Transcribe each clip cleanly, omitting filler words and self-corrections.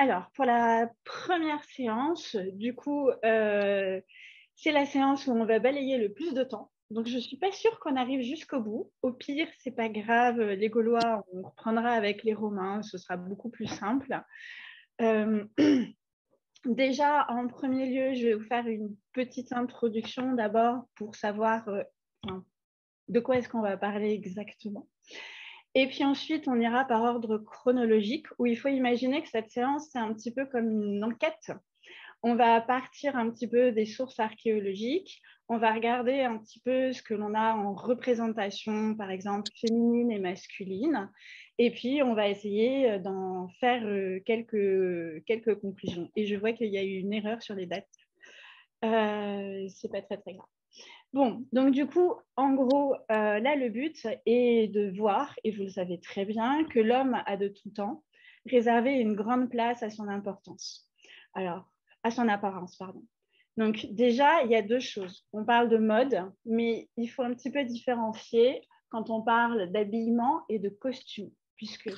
Alors, pour la première séance, du coup, c'est la séance où on va balayer le plus de temps. Donc, je ne suis pas sûre qu'on arrive jusqu'au bout. Au pire, c'est pas grave. Les Gaulois, on reprendra avec les Romains. Ce sera beaucoup plus simple. Euh, Déjà, en premier lieu, je vais vous faire une petite introduction d'abord pour savoir de quoi est-ce qu'on va parler exactement. Et puis ensuite, on ira par ordre chronologique, où il faut imaginer que cette séance, c'est un petit peu comme une enquête. On va partir un petit peu des sources archéologiques, on va regarder un petit peu ce que l'on a en représentation, par exemple, féminine et masculine, et puis on va essayer d'en faire quelques conclusions. Et je vois qu'il y a eu une erreur sur les dates. C'est pas très, très grave. Bon, donc du coup, en gros, là, le but est de voir, et vous le savez très bien, que l'homme a de tout temps réservé une grande place à son importance. Alors, à son apparence, pardon. Donc déjà, il y a deux choses. On parle de mode, mais il faut un petit peu différencier quand on parle d'habillement et de costume, puisque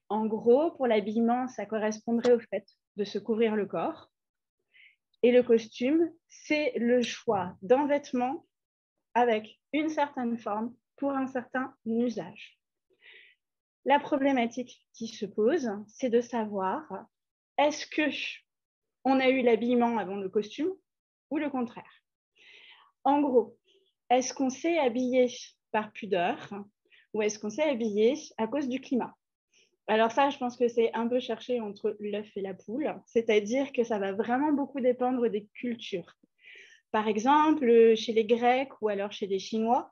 en gros, pour l'habillement, ça correspondrait au fait de se couvrir le corps. Et le costume, c'est le choix d'un vêtement avec une certaine forme pour un certain usage. La problématique qui se pose, c'est de savoir est-ce qu'on a eu l'habillement avant le costume ou le contraire. En gros, est-ce qu'on s'est habillé par pudeur ou est-ce qu'on s'est habillé à cause du climat? Alors ça, je pense que c'est un peu cherché entre l'œuf et la poule, c'est-à-dire que ça va vraiment beaucoup dépendre des cultures. Par exemple, chez les Grecs ou alors chez les Chinois,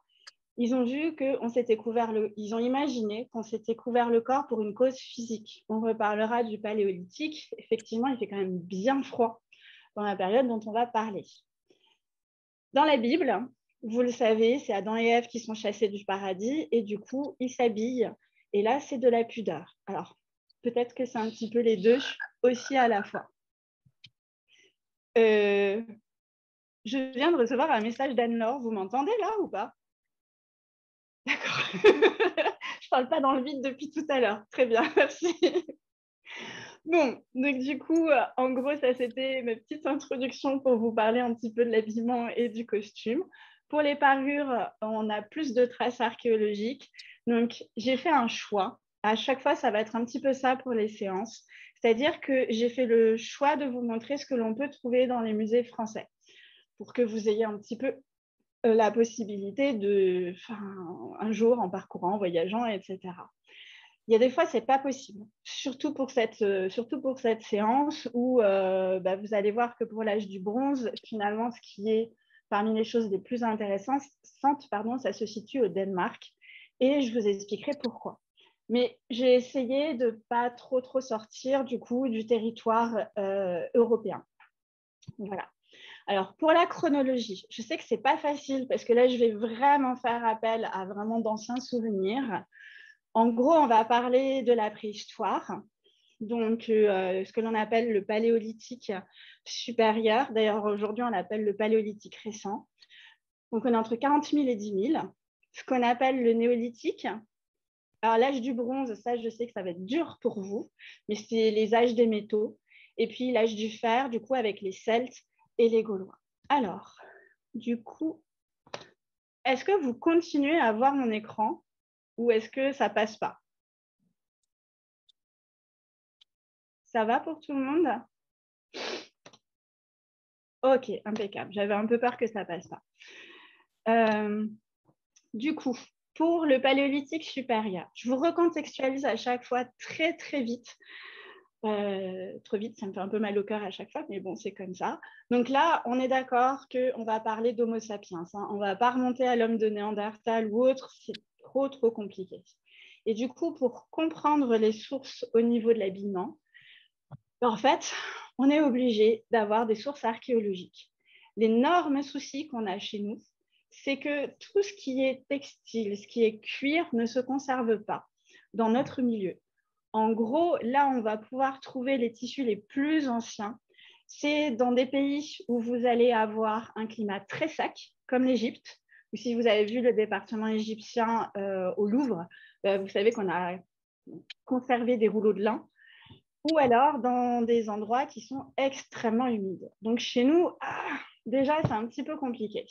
ils ont vu qu'on s'était couvert ils ont imaginé qu'on s'était couvert le corps pour une cause physique. On reparlera du paléolithique. Effectivement, il fait quand même bien froid dans la période dont on va parler. Dans la Bible, vous le savez, c'est Adam et Ève qui sont chassés du paradis et du coup, ils s'habillent. Et là, c'est de la pudeur. Alors, peut-être que c'est un petit peu les deux aussi à la fois. Je viens de recevoir un message d'Anne-Laure. Vous m'entendez là ou pas? D'accord. Je parle pas dans le vide depuis tout à l'heure. Très bien, merci. Bon, donc du coup, en gros, ça c'était ma petite introduction pour vous parler un petit peu de l'habillement et du costume. Pour les parures, on a plus de traces archéologiques. Donc, j'ai fait un choix. À chaque fois, ça va être un petit peu ça pour les séances. C'est-à-dire que j'ai fait le choix de vous montrer ce que l'on peut trouver dans les musées français pour que vous ayez un petit peu la possibilité de, un jour, en parcourant, en voyageant, etc. Il y a des fois, ce n'est pas possible, surtout pour cette séance où vous allez voir que pour l'âge du bronze, finalement, ce qui est parmi les choses les plus intéressantes, ça se situe au Danemark. Et je vous expliquerai pourquoi. Mais j'ai essayé de ne pas trop sortir du coup du territoire européen. Voilà. Alors, pour la chronologie, je sais que ce n'est pas facile parce que là, je vais vraiment faire appel à vraiment d'anciens souvenirs. En gros, on va parler de la préhistoire, donc ce que l'on appelle le paléolithique supérieur. D'ailleurs, aujourd'hui, on l'appelle le paléolithique récent. Donc, on est entre 40 000 et 10 000. Ce qu'on appelle le néolithique. Alors, l'âge du bronze, ça, je sais que ça va être dur pour vous, mais c'est les âges des métaux. Et puis, l'âge du fer, du coup, avec les Celtes et les Gaulois. Alors, du coup, est-ce que vous continuez à voir mon écran ou est-ce que ça passe pas? Ça va pour tout le monde? Ok, impeccable. J'avais un peu peur que ça passe pas. Du coup, pour le paléolithique supérieur, je vous recontextualise à chaque fois très vite. Trop vite, ça me fait un peu mal au cœur à chaque fois, mais bon, c'est comme ça. Donc là, on est d'accord qu'on va parler d'Homo sapiens. Hein. On ne va pas remonter à l'homme de Néandertal ou autre, c'est trop compliqué. Et du coup, pour comprendre les sources au niveau de l'habillement, en fait, on est obligé d'avoir des sources archéologiques. L'énorme souci qu'on a chez nous, c'est que tout ce qui est textile, ce qui est cuir, ne se conserve pas dans notre milieu. En gros, là, on va pouvoir trouver les tissus les plus anciens. C'est dans des pays où vous allez avoir un climat très sec, comme l'Égypte, ou si vous avez vu le département égyptien au Louvre, vous savez qu'on a conservé des rouleaux de lin. ou alors dans des endroits qui sont extrêmement humides. Donc chez nous, déjà, c'est un petit peu compliqué.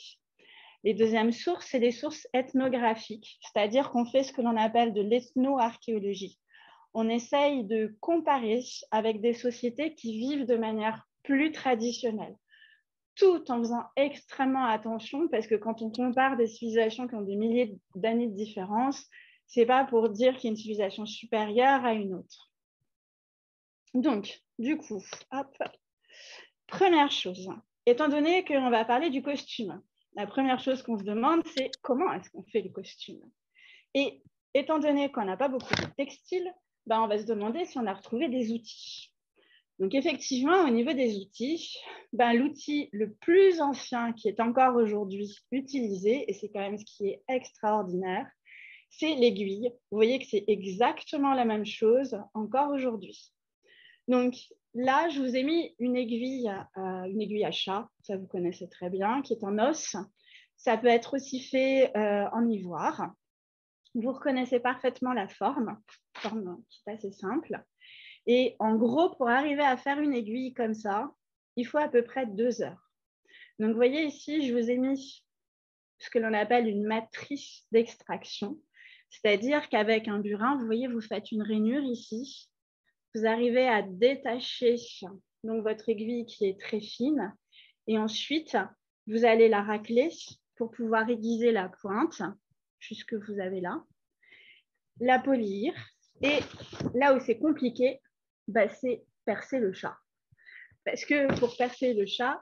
Les deuxièmes sources, c'est des sources ethnographiques, c'est-à-dire qu'on fait ce que l'on appelle de l'ethno-archéologie. On essaye de comparer avec des sociétés qui vivent de manière plus traditionnelle, tout en faisant extrêmement attention, parce que quand on compare des civilisations qui ont des milliers d'années de différence, ce n'est pas pour dire qu'il y a une civilisation supérieure à une autre. Donc, du coup, hop, première chose, étant donné qu'on va parler du costume, la première chose qu'on se demande, c'est comment est-ce qu'on fait les costumes. Et étant donné qu'on n'a pas beaucoup de textiles, on va se demander si on a retrouvé des outils. Donc effectivement, au niveau des outils, l'outil le plus ancien qui est encore aujourd'hui utilisé, et c'est quand même ce qui est extraordinaire, c'est l'aiguille. Vous voyez que c'est exactement la même chose encore aujourd'hui. Donc là, je vous ai mis une aiguille à chat, ça vous connaissez très bien, qui est en os. Ça peut être aussi fait en ivoire. Vous reconnaissez parfaitement la forme qui est assez simple. Et en gros, pour arriver à faire une aiguille comme ça, il faut à peu près 2 heures. Donc, vous voyez ici, je vous ai mis ce que l'on appelle une matrice d'extraction. C'est-à-dire qu'avec un burin, vous voyez, vous faites une rainure ici. Vous arrivez à détacher donc, votre aiguille qui est très fine. Et ensuite, vous allez la racler pour pouvoir aiguiser la pointe, jusque vous avez là. La polir. Et là où c'est compliqué, c'est percer le chat. Parce que pour percer le chat,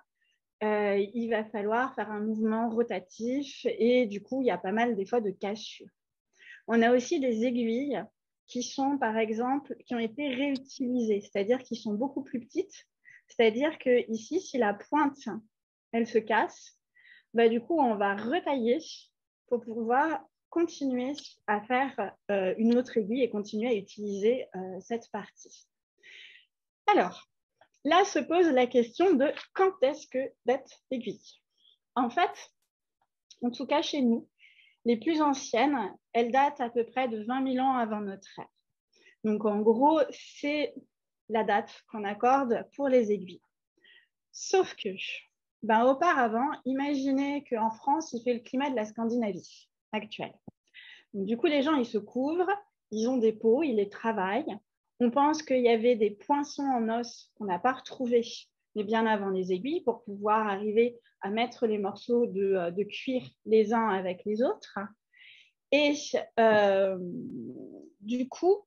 il va falloir faire un mouvement rotatif et du coup, il y a pas mal des fois de cassures. On a aussi des aiguilles qui sont, par exemple, qui ont été réutilisées, c'est-à-dire qui sont beaucoup plus petites. C'est-à-dire que ici, si la pointe, elle se casse, du coup, on va retailler pour pouvoir continuer à faire une autre aiguille et continuer à utiliser cette partie. Alors, là se pose la question de quand est-ce que date l'aiguille. En fait, en tout cas chez nous, les plus anciennes, elles datent à peu près de 20 000 ans avant notre ère. Donc en gros, c'est la date qu'on accorde pour les aiguilles. Sauf que, auparavant, imaginez qu'en France, il fait le climat de la Scandinavie actuelle. Donc, du coup, les gens, ils se couvrent, ils ont des peaux, ils les travaillent. On pense qu'il y avait des poinçons en os qu'on n'a pas retrouvés, mais bien avant les aiguilles, pour pouvoir arriver à mettre les morceaux de cuir les uns avec les autres. Et du coup,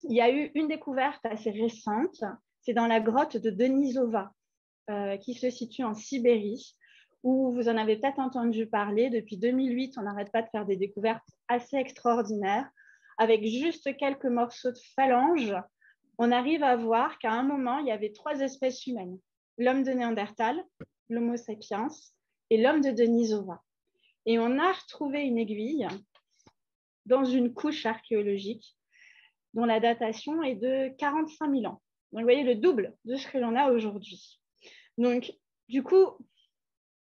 il y a eu une découverte assez récente, c'est dans la grotte de Denisova, qui se situe en Sibérie, où vous en avez peut-être entendu parler. Depuis 2008, on n'arrête pas de faire des découvertes assez extraordinaires. Avec juste quelques morceaux de phalanges, on arrive à voir qu'à un moment, il y avait 3 espèces humaines. L'homme de Néandertal, l'Homo sapiens et l'homme de Denisova. Et on a retrouvé une aiguille dans une couche archéologique dont la datation est de 45 000 ans. Donc, vous voyez, le double de ce que l'on a aujourd'hui. Donc, du coup,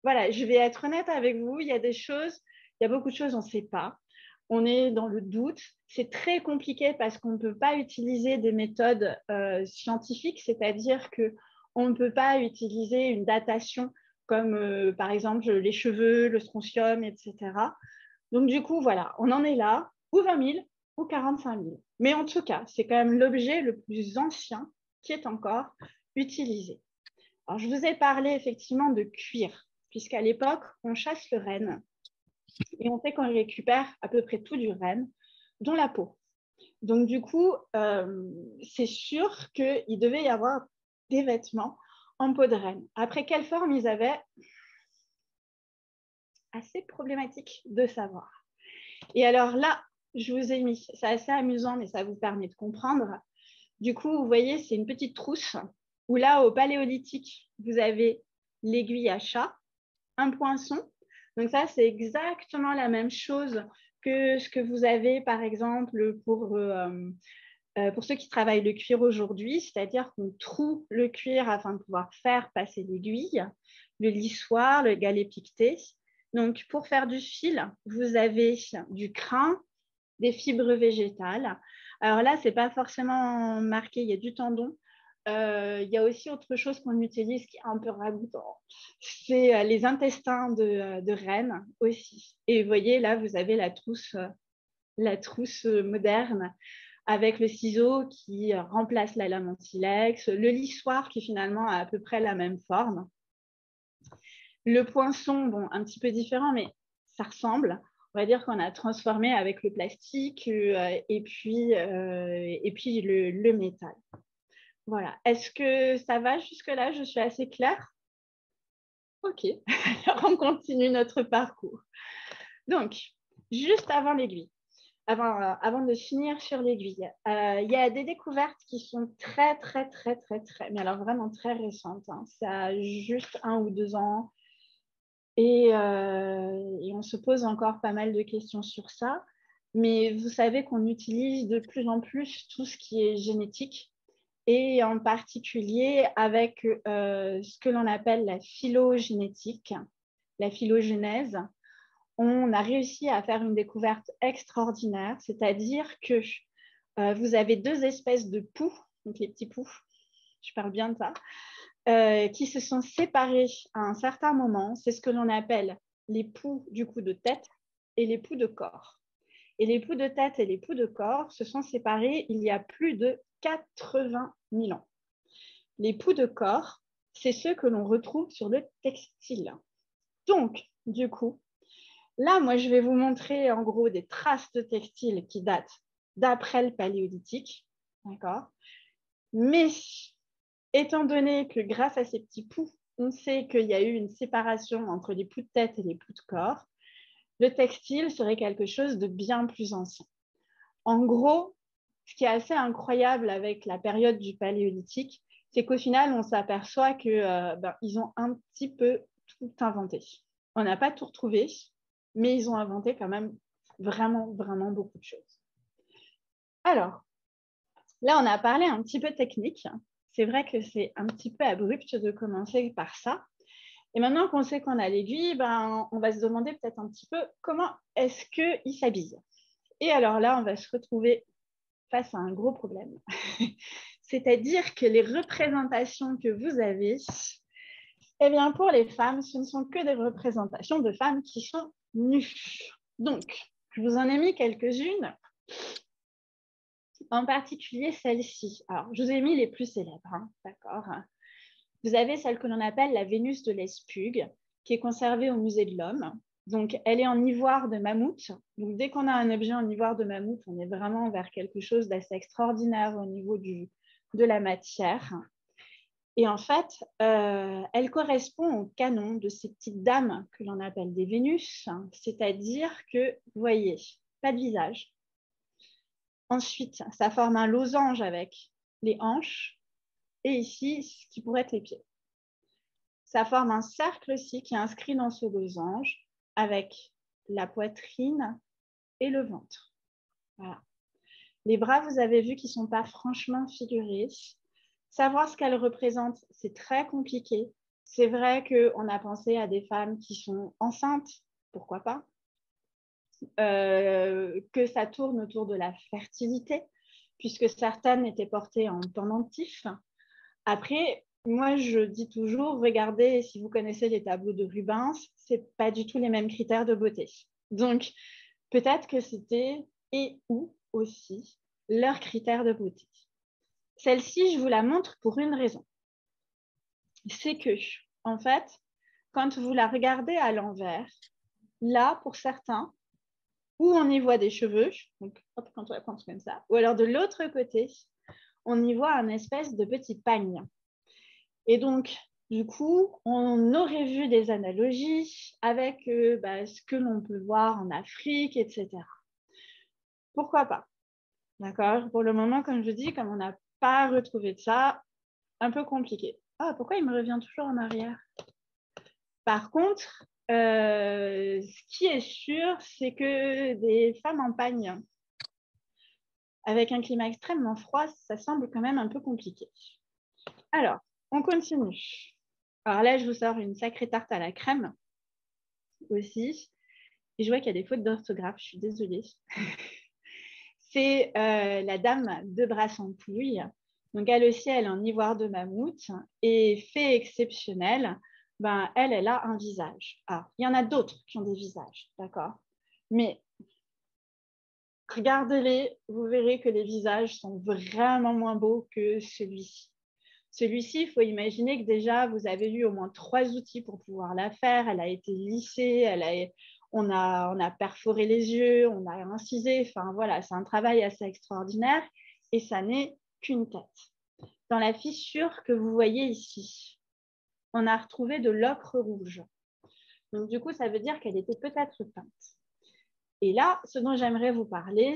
voilà, je vais être honnête avec vous, il y a beaucoup de choses, on ne sait pas. On est dans le doute. C'est très compliqué parce qu'on ne peut pas utiliser des méthodes scientifiques, c'est-à-dire qu'on ne peut pas utiliser une datation comme, par exemple, les cheveux, le strontium, etc. Donc, du coup, voilà, on en est là, ou 20 000 ou 45 000. Mais en tout cas, c'est quand même l'objet le plus ancien qui est encore utilisé. Alors, je vous ai parlé effectivement de cuir, puisqu'à l'époque, on chasse le renne et on sait qu'on récupère à peu près tout du renne, dont la peau. Donc, du coup, c'est sûr qu'il devait y avoir des vêtements en peau de renne. Après, quelle forme ils avaient? Assez problématique de savoir. Et alors là, je vous ai mis, c'est assez amusant, mais ça vous permet de comprendre. Du coup, vous voyez, c'est une petite trousse où là, au paléolithique, vous avez l'aiguille à chat, un poinçon. Donc ça, c'est exactement la même chose que ce que vous avez, par exemple, pour ceux qui travaillent le cuir aujourd'hui, c'est-à-dire qu'on troue le cuir afin de pouvoir faire passer l'aiguille, le lissoir, le galet piqueté. Donc, pour faire du fil, vous avez du crin, des fibres végétales. Alors là, ce n'est pas forcément marqué, il y a du tendon. Il y a aussi autre chose qu'on utilise qui est un peu ragoûtant. C'est les intestins de renne aussi. Et vous voyez, là, vous avez la trousse moderne avec le ciseau qui remplace la lame en silex, le lissoir qui finalement a à peu près la même forme. Le poinçon, bon, un petit peu différent, mais ça ressemble. On va dire qu'on a transformé avec le plastique et puis le métal. Voilà. Est-ce que ça va jusque-là? Je suis assez claire? Ok. Alors, on continue notre parcours. Donc, juste avant l'aiguille, avant de finir sur l'aiguille, il y a des découvertes qui sont très, mais alors vraiment très récentes. Hein. Ça a juste 1 ou 2 ans. Et on se pose encore pas mal de questions sur ça. Mais vous savez qu'on utilise de plus en plus tout ce qui est génétique et en particulier avec ce que l'on appelle la phylogénétique, la phylogénèse. On a réussi à faire une découverte extraordinaire, c'est-à-dire que vous avez 2 espèces de poux, donc les petits poux, je parle bien de ça, qui se sont séparés à un certain moment. C'est ce que l'on appelle les poux du coup de tête et les poux de corps. Et les poux de tête et les poux de corps se sont séparés il y a plus de 80 000 ans. Les poux de corps, c'est ceux que l'on retrouve sur le textile. Donc, du coup, là, moi, je vais vous montrer en gros des traces de textile qui datent d'après le paléolithique. D'accord? Mais étant donné que grâce à ces petits poux, on sait qu'il y a eu une séparation entre les poux de tête et les poux de corps, le textile serait quelque chose de bien plus ancien. En gros, ce qui est assez incroyable avec la période du paléolithique, c'est qu'au final, on s'aperçoit qu'ils ont un petit peu tout inventé. On n'a pas tout retrouvé, mais ils ont inventé quand même vraiment, vraiment beaucoup de choses. Alors, là, on a parlé un petit peu technique. C'est vrai que c'est un petit peu abrupt de commencer par ça. Et maintenant qu'on sait qu'on a l'aiguille, on va se demander peut-être un petit peu comment est-ce qu'il s'habille. Et alors là, on va se retrouver face à un gros problème. C'est-à-dire que les représentations que vous avez, eh bien, pour les femmes, ce ne sont que des représentations de femmes qui sont nues. Donc, je vous en ai mis quelques-unes, en particulier celle-ci. Alors, je vous ai mis les plus célèbres, hein, d'accord. Vous avez celle que l'on appelle la Vénus de Lespugue, qui est conservée au musée de l'Homme. Donc, elle est en ivoire de mammouth. Donc, dès qu'on a un objet en ivoire de mammouth, on est vraiment vers quelque chose d'assez extraordinaire au niveau de la matière. Et en fait, elle correspond au canon de ces petites dames que l'on appelle des Vénus, hein, c'est-à-dire que, vous voyez, pas de visage. Ensuite, ça forme un losange avec les hanches et ici, ce qui pourrait être les pieds. Ça forme un cercle aussi qui est inscrit dans ce losange avec la poitrine et le ventre. Voilà. Les bras, vous avez vu qu'ils ne sont pas franchement figurés. Savoir ce qu'elles représentent, c'est très compliqué. C'est vrai qu'on a pensé à des femmes qui sont enceintes, pourquoi pas, que ça tourne autour de la fertilité, puisque certaines étaient portées en pendentif. Après, moi, je dis toujours, regardez, si vous connaissez les tableaux de Rubens, ce n'est pas du tout les mêmes critères de beauté. Donc, peut-être que c'était et ou aussi leurs critères de beauté. Celle-ci, je vous la montre pour une raison. C'est que, en fait, quand vous la regardez à l'envers, là, pour certains, où on y voit des cheveux, donc hop, quand on la prend comme ça, ou alors de l'autre côté, on y voit un espèce de petit pagne. Et donc, du coup, on aurait vu des analogies avec ce que l'on peut voir en Afrique, etc. Pourquoi pas? D'accord? Pour le moment, comme je dis, comme on n'a pas retrouvé de ça, un peu compliqué. Ah, pourquoi il me revient toujours en arrière? Par contre, ce qui est sûr, c'est que des femmes en pagne avec un climat extrêmement froid, ça semble quand même un peu compliqué. Alors, on continue. Alors là, je vous sors une sacrée tarte à la crème aussi. Et je vois qu'il y a des fautes d'orthographe, je suis désolée. c'est la dame de Brassempouille. Donc, elle aussi, elle est en ivoire de mammouth. Et fait exceptionnel, ben, elle a un visage. Ah, il y en a d'autres qui ont des visages, d'accord? Mais regardez-les, vous verrez que les visages sont vraiment moins beaux que celui-ci. Celui-ci, il faut imaginer que déjà, vous avez eu au moins 3 outils pour pouvoir la faire. Elle a été lissée, on a perforé les yeux, on a incisé. Enfin, voilà, c'est un travail assez extraordinaire et ça n'est qu'une tête. Dans la fissure que vous voyez ici, on a retrouvé de l'ocre rouge. Donc, du coup, ça veut dire qu'elle était peut-être peinte. Et là, ce dont j'aimerais vous parler,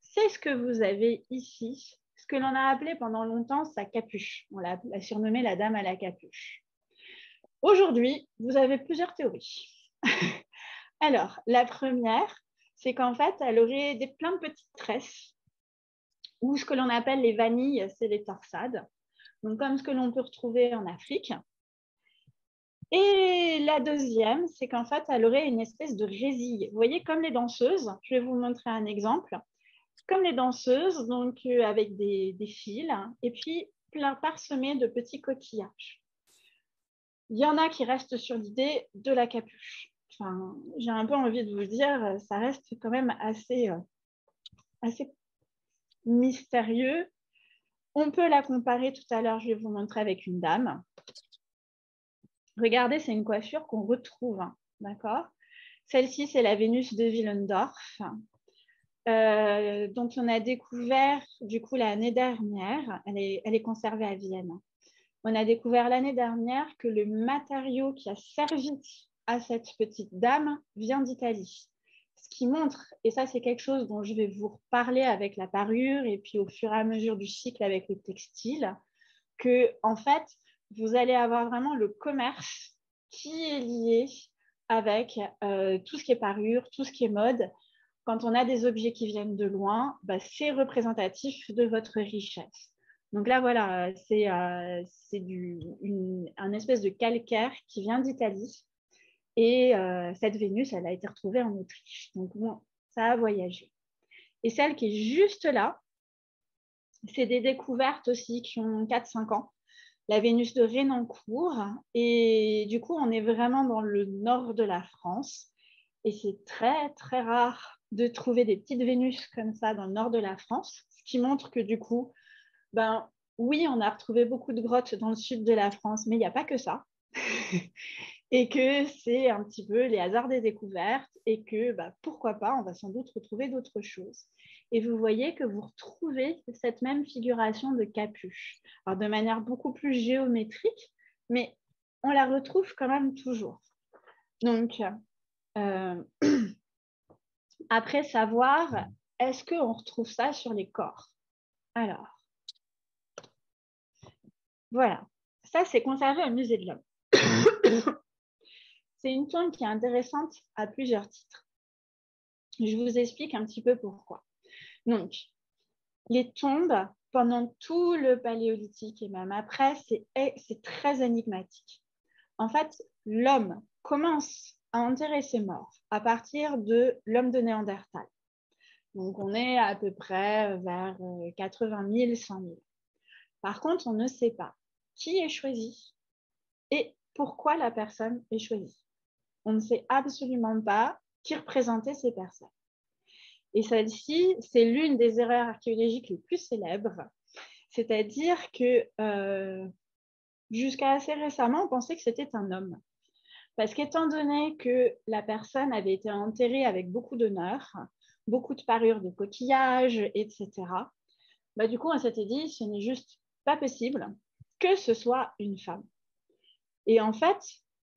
c'est ce que vous avez ici, ce que l'on a appelé pendant longtemps sa capuche. On l'a surnommée la dame à la capuche. Aujourd'hui, vous avez plusieurs théories. Alors, la première, c'est qu'en fait, elle aurait plein de petites tresses, ou ce que l'on appelle les vanilles, c'est les torsades, donc comme ce que l'on peut retrouver en Afrique. Et la deuxième, c'est qu'en fait, elle aurait une espèce de résille. Vous voyez, comme les danseuses, je vais vous montrer un exemple. Comme les danseuses, donc avec des fils, et puis parsemés de petits coquillages. Il y en a qui restent sur l'idée de la capuche. Enfin, j'ai un peu envie de vous dire, ça reste quand même assez mystérieux. On peut la comparer tout à l'heure, je vais vous montrer avec une dame. Regardez, c'est une coiffure qu'on retrouve, d'accord? Celle-ci, c'est la Vénus de Willendorf, dont on a découvert du coup l'année dernière, elle est conservée à Vienne. On a découvert l'année dernière que le matériau qui a servi à cette petite dame vient d'Italie. Ce qui montre, et ça c'est quelque chose dont je vais vous reparler avec la parure et puis au fur et à mesure du cycle avec le textile, que en fait, vous allez avoir vraiment le commerce qui est lié avec tout ce qui est parure, tout ce qui est mode. Quand on a des objets qui viennent de loin, bah, c'est représentatif de votre richesse. Donc là, voilà, c'est un espèce de calcaire qui vient d'Italie. Et cette Vénus, elle a été retrouvée en Autriche. Donc bon, ça a voyagé. Et celle qui est juste là, c'est des découvertes aussi qui ont 4-5 ans. La Vénus de Rénancourt. Et du coup, on est vraiment dans le nord de la France. Et c'est très, très rare de trouver des petites Vénus comme ça dans le nord de la France, ce qui montre que du coup, ben, oui, on a retrouvé beaucoup de grottes dans le sud de la France, mais il n'y a pas que ça. Et que c'est un petit peu les hasards des découvertes et que bah, pourquoi pas, on va sans doute retrouver d'autres choses. Et vous voyez que vous retrouvez cette même figuration de capuche, alors de manière beaucoup plus géométrique, mais on la retrouve quand même toujours. Donc, après savoir, est-ce qu'on retrouve ça sur les corps? Alors, voilà. Ça, c'est conservé au musée de l'Homme. C'est une tombe qui est intéressante à plusieurs titres. Je vous explique un petit peu pourquoi. Donc, les tombes, pendant tout le paléolithique et même après, c'est très énigmatique. En fait, l'homme commence à enterrer ses morts à partir de l'homme de Néandertal. Donc, on est à peu près vers 80 000, 100 000. Par contre, on ne sait pas qui est choisi et pourquoi la personne est choisie. On ne sait absolument pas qui représentait ces personnes. Et celle-ci, c'est l'une des erreurs archéologiques les plus célèbres. C'est-à-dire que jusqu'à assez récemment, on pensait que c'était un homme. Parce qu'étant donné que la personne avait été enterrée avec beaucoup d'honneur, beaucoup de parures de coquillages, etc., bah, du coup, on s'était dit, ce n'est juste pas possible que ce soit une femme. Et en fait,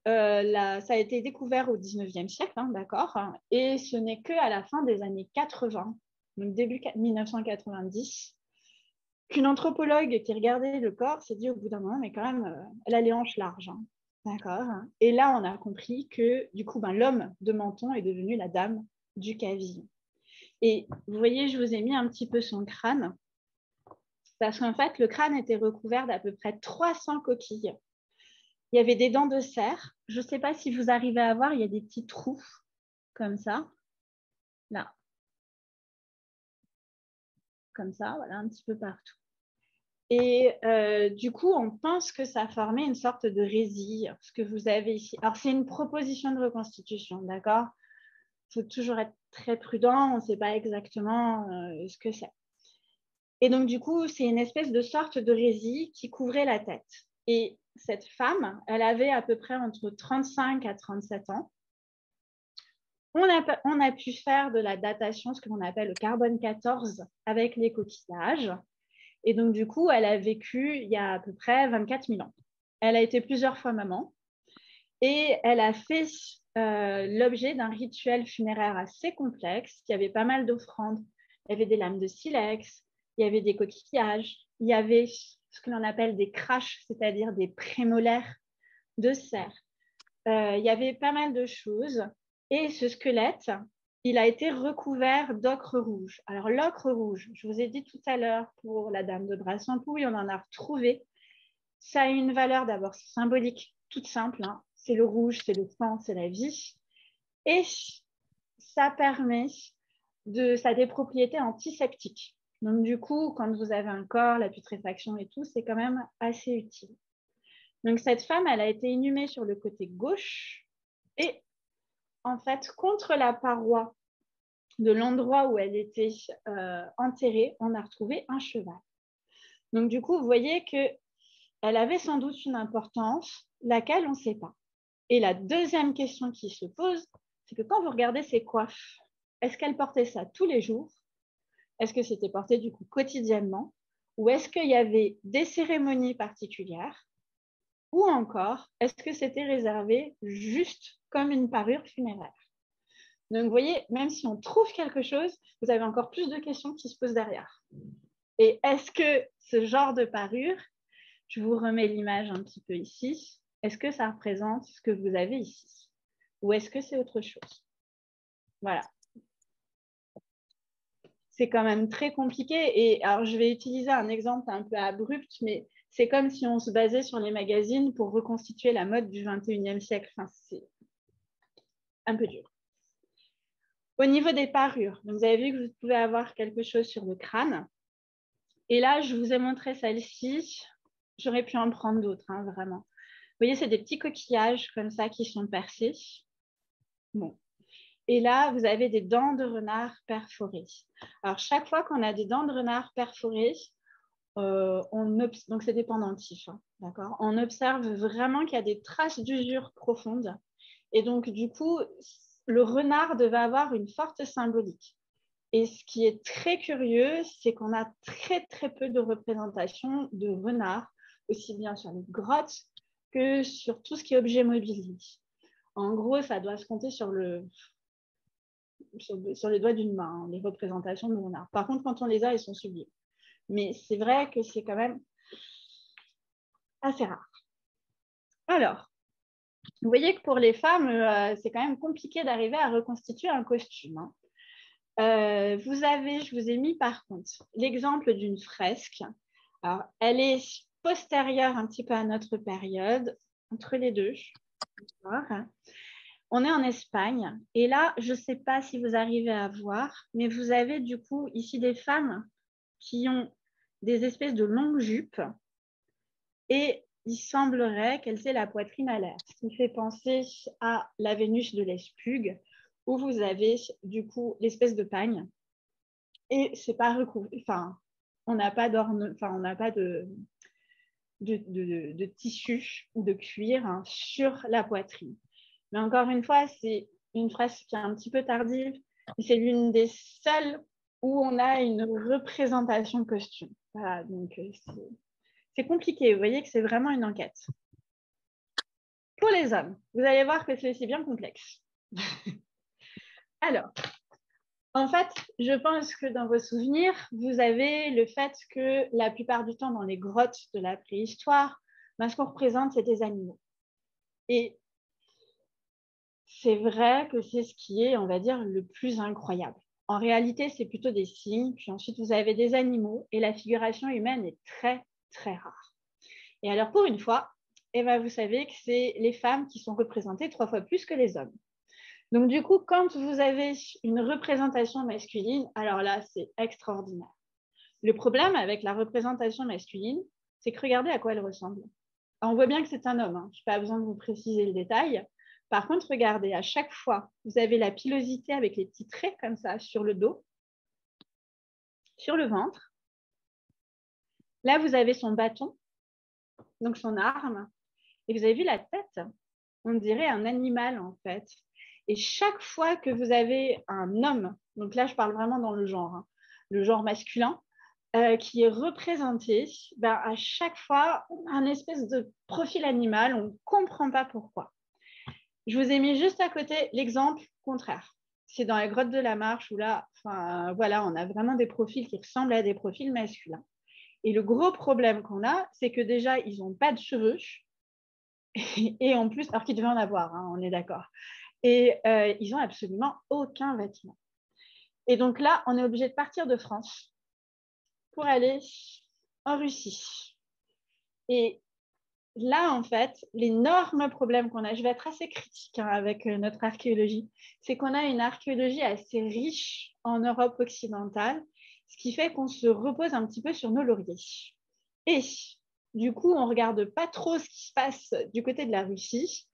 ça a été découvert au 19e siècle, d'accord, et ce n'est qu'à la fin des années 80, donc début 1990, qu'une anthropologue qui regardait le corps s'est dit au bout d'un moment, mais quand même, elle a les hanches larges, d'accord. Et là, on a compris que du coup, l'homme de Menton est devenu la dame du Cavillon. Et vous voyez, je vous ai mis un petit peu son crâne, parce qu'en fait, le crâne était recouvert d'à peu près 300 coquilles. Il y avait des dents de cerf. Je ne sais pas si vous arrivez à voir, il y a des petits trous comme ça. Là. comme ça, voilà, un petit peu partout. Et du coup, on pense que ça formait une sorte de résille, ce que vous avez ici. Alors, c'est une proposition de reconstitution, d'accord? Il faut toujours être très prudent, on ne sait pas exactement ce que c'est. Et donc, du coup, c'est une espèce de sorte de résille qui couvrait la tête. Et cette femme, elle avait à peu près entre 35 à 37 ans. On a pu faire de la datation, ce que l'on appelle le carbone 14, avec les coquillages. Et donc, du coup, elle a vécu il y a à peu près 24 000 ans. Elle a été plusieurs fois maman et elle a fait l'objet d'un rituel funéraire assez complexe. Il y avait pas mal d'offrandes. Il y avait des lames de silex, il y avait des coquillages, il y avait ce que l'on appelle des craches, c'est-à-dire des prémolaires de cerf. Il y avait pas mal de choses. Et ce squelette, il a été recouvert d'ocre rouge. Alors, l'ocre rouge, je vous ai dit tout à l'heure pour la dame de Brassampouille, on en a retrouvé. Ça a une valeur d'abord symbolique, toute simple. Hein. C'est le rouge, c'est le sang, c'est la vie. Et ça permet ça a des propriétés antiseptiques. Donc, du coup, quand vous avez un corps, la putréfaction et tout, c'est quand même assez utile. Donc, cette femme, elle a été inhumée sur le côté gauche et en fait, contre la paroi de l'endroit où elle était enterrée, on a retrouvé un cheval. Donc, du coup, vous voyez qu'elle avait sans doute une importance, laquelle on ne sait pas. Et la deuxième question qui se pose, c'est que quand vous regardez ses coiffes, est-ce qu'elle portait ça tous les jours? Est-ce que c'était porté du coup quotidiennement? Ou est-ce qu'il y avait des cérémonies particulières? Ou encore, est-ce que c'était réservé juste comme une parure funéraire? Donc, vous voyez, même si on trouve quelque chose, vous avez encore plus de questions qui se posent derrière. Et est-ce que ce genre de parure, je vous remets l'image un petit peu ici, est-ce que ça représente ce que vous avez ici? Ou est-ce que c'est autre chose? Voilà. C'est quand même très compliqué. Et alors, je vais utiliser un exemple un peu abrupt, mais c'est comme si on se basait sur les magazines pour reconstituer la mode du 21e siècle. Enfin, c'est un peu dur. Au niveau des parures, vous avez vu que vous pouvez avoir quelque chose sur le crâne. Et là, je vous ai montré celle-ci. J'aurais pu en prendre d'autres, hein, vraiment. Vous voyez, c'est des petits coquillages comme ça qui sont percés. Bon. Et là, vous avez des dents de renard perforées. Alors, chaque fois qu'on a des dents de renard perforées, donc c'est des pendentifs, hein, d'accord? On observe vraiment qu'il y a des traces d'usure profonde. Et donc, du coup, le renard devait avoir une forte symbolique. Et ce qui est très curieux, c'est qu'on a très, très peu de représentations de renards, aussi bien sur les grottes que sur tout ce qui est objet mobilier. En gros, ça doit se compter sur les doigts d'une main, les représentations de renards. Par contre, quand on les a, elles sont sublimes. Mais c'est vrai que c'est quand même assez rare. Alors, vous voyez que pour les femmes, c'est quand même compliqué d'arriver à reconstituer un costume. Hein. Je vous ai mis par contre l'exemple d'une fresque. Alors, elle est postérieure un petit peu à notre période, entre les deux. On est en Espagne. Et là, je ne sais pas si vous arrivez à voir, mais vous avez du coup ici des femmes qui ont des espèces de longues jupes. Et il semblerait qu'elles aient la poitrine à l'air, ce qui fait penser à la Vénus de l'Espugue, où vous avez du coup l'espèce de pagne. Et c'est pas recouvert, enfin, on n'a pas de tissu ou de cuir hein, sur la poitrine. Mais encore une fois, c'est une fresque qui est un petit peu tardive, mais c'est l'une des seules où on a une représentation costume. Voilà, donc c'est compliqué. Vous voyez que c'est vraiment une enquête. Pour les hommes, vous allez voir que c'est bien complexe. Alors, en fait, je pense que dans vos souvenirs, vous avez le fait que la plupart du temps, dans les grottes de la préhistoire, ce qu'on représente, c'est des animaux. Et c'est vrai que c'est ce qui est, on va dire, le plus incroyable. En réalité, c'est plutôt des signes, puis ensuite, vous avez des animaux, et la figuration humaine est très, très rare. Et alors, pour une fois, vous savez que c'est les femmes qui sont représentées 3 fois plus que les hommes. Donc, du coup, quand vous avez une représentation masculine, alors là, c'est extraordinaire. Le problème avec la représentation masculine, c'est que regardez à quoi elle ressemble. Alors, on voit bien que c'est un homme, hein. Je n'ai pas besoin de vous préciser le détail. Par contre, regardez, à chaque fois, vous avez la pilosité avec les petits traits comme ça sur le dos, sur le ventre. Là, vous avez son bâton, donc son arme. Et vous avez vu la tête? On dirait un animal, en fait. Et chaque fois que vous avez un homme, donc là, je parle vraiment dans le genre, hein, le genre masculin, qui est représenté, ben, à chaque fois, un espèce de profil animal, on ne comprend pas pourquoi. Je vous ai mis juste à côté l'exemple contraire. C'est dans la grotte de la Marche où là, voilà, on a vraiment des profils qui ressemblent à des profils masculins. Et le gros problème qu'on a, c'est que déjà, ils n'ont pas de cheveux. Et en plus, alors qu'ils devaient en avoir, hein, on est d'accord. Et ils n'ont absolument aucun vêtement. Et donc là, on est obligé de partir de France pour aller en Russie. Et là, en fait, l'énorme problème qu'on a, je vais être assez critique hein, avec notre archéologie, c'est qu'on a une archéologie assez riche en Europe occidentale, ce qui fait qu'on se repose un petit peu sur nos lauriers. Et du coup, on ne regarde pas trop ce qui se passe du côté de la Russie,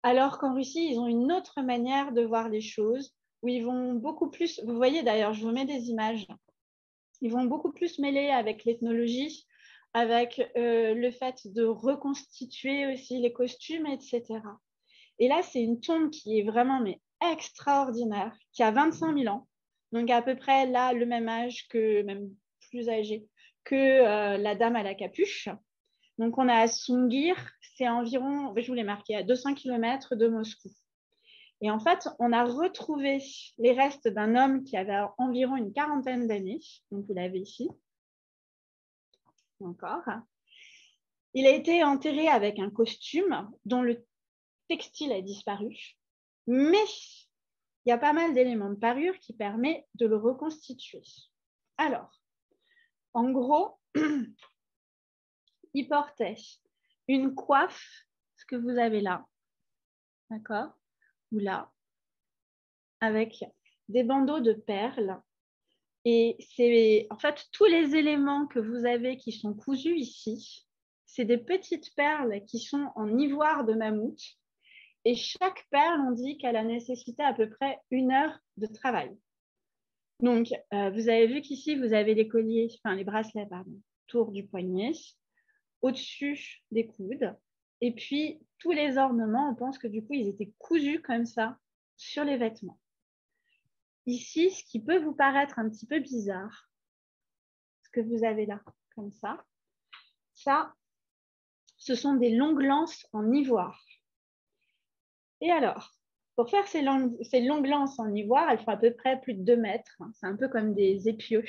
alors qu'en Russie, ils ont une autre manière de voir les choses, où ils vont beaucoup plus, vous voyez d'ailleurs, je vous mets des images, ils vont beaucoup plus mêler avec l'ethnologie, avec le fait de reconstituer aussi les costumes, etc. Et là, c'est une tombe qui est vraiment mais extraordinaire, qui a 25 000 ans, donc à peu près là le même âge que, même plus âgé, que la dame à la capuche. Donc on a à Sungir, c'est environ, je vous l'ai marqué, à 200 km de Moscou. Et en fait, on a retrouvé les restes d'un homme qui avait environ une quarantaine d'années, donc vous l'avez ici, encore. Il a été enterré avec un costume dont le textile a disparu, mais il y a pas mal d'éléments de parure qui permettent de le reconstituer. Alors, en gros, il portait une coiffe, ce que vous avez là, d'accord, ou là, avec des bandeaux de perles. Et c'est en fait tous les éléments que vous avez qui sont cousus ici, c'est des petites perles qui sont en ivoire de mammouth. Et chaque perle, on dit qu'elle a nécessité à peu près 1 heure de travail. Donc, vous avez vu qu'ici, vous avez les colliers, enfin les bracelets, pardon, autour du poignet, au-dessus des coudes. Et puis, tous les ornements, on pense que du coup, ils étaient cousus comme ça sur les vêtements. Ici, ce qui peut vous paraître un petit peu bizarre, ce que vous avez là, comme ça, ce sont des longues lances en ivoire. Et alors, pour faire ces longues lances en ivoire, elles font à peu près plus de 2 mètres. C'est un peu comme des épieux.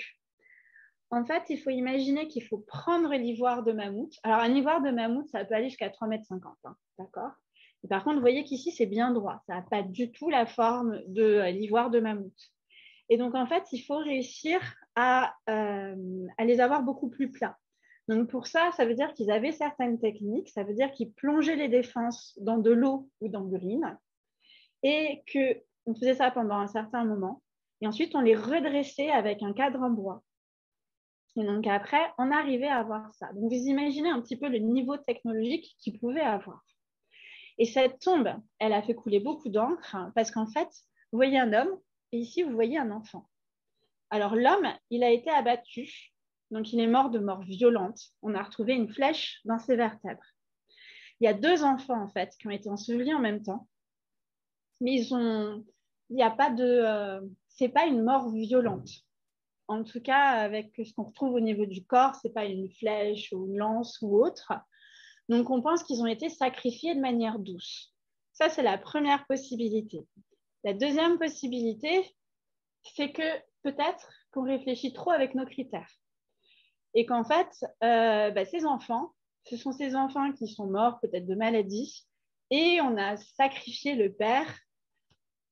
En fait, il faut imaginer qu'il faut prendre l'ivoire de mammouth. Alors, un ivoire de mammouth, ça peut aller jusqu'à 3,50 m, hein, d'accord? Et par contre, vous voyez qu'ici, c'est bien droit. Ça n'a pas du tout la forme de l'ivoire de mammouth. Et donc, en fait, il faut réussir à les avoir beaucoup plus plats. Donc, pour ça, ça veut dire qu'ils avaient certaines techniques. Ça veut dire qu'ils plongeaient les défenses dans de l'eau ou dans de l'urine et qu'on faisait ça pendant un certain moment. Et ensuite, on les redressait avec un cadre en bois. Et donc, après, on arrivait à avoir ça. Donc, vous imaginez un petit peu le niveau technologique qu'ils pouvaient avoir. Et cette tombe, elle a fait couler beaucoup d'encre parce qu'en fait, vous voyez un homme et ici, vous voyez un enfant. Alors, l'homme, il a été abattu. Donc, il est mort de mort violente. On a retrouvé une flèche dans ses vertèbres. Il y a 2 enfants, en fait, qui ont été ensevelis en même temps. Mais il n'y a pas de... c'est pas une mort violente. En tout cas, avec ce qu'on retrouve au niveau du corps, ce n'est pas une flèche ou une lance ou autre. Donc, on pense qu'ils ont été sacrifiés de manière douce. Ça, c'est la première possibilité. La deuxième possibilité, c'est que peut-être qu'on réfléchit trop avec nos critères. Et qu'en fait, ces enfants, ce sont ces enfants qui sont morts peut-être de maladie et on a sacrifié le père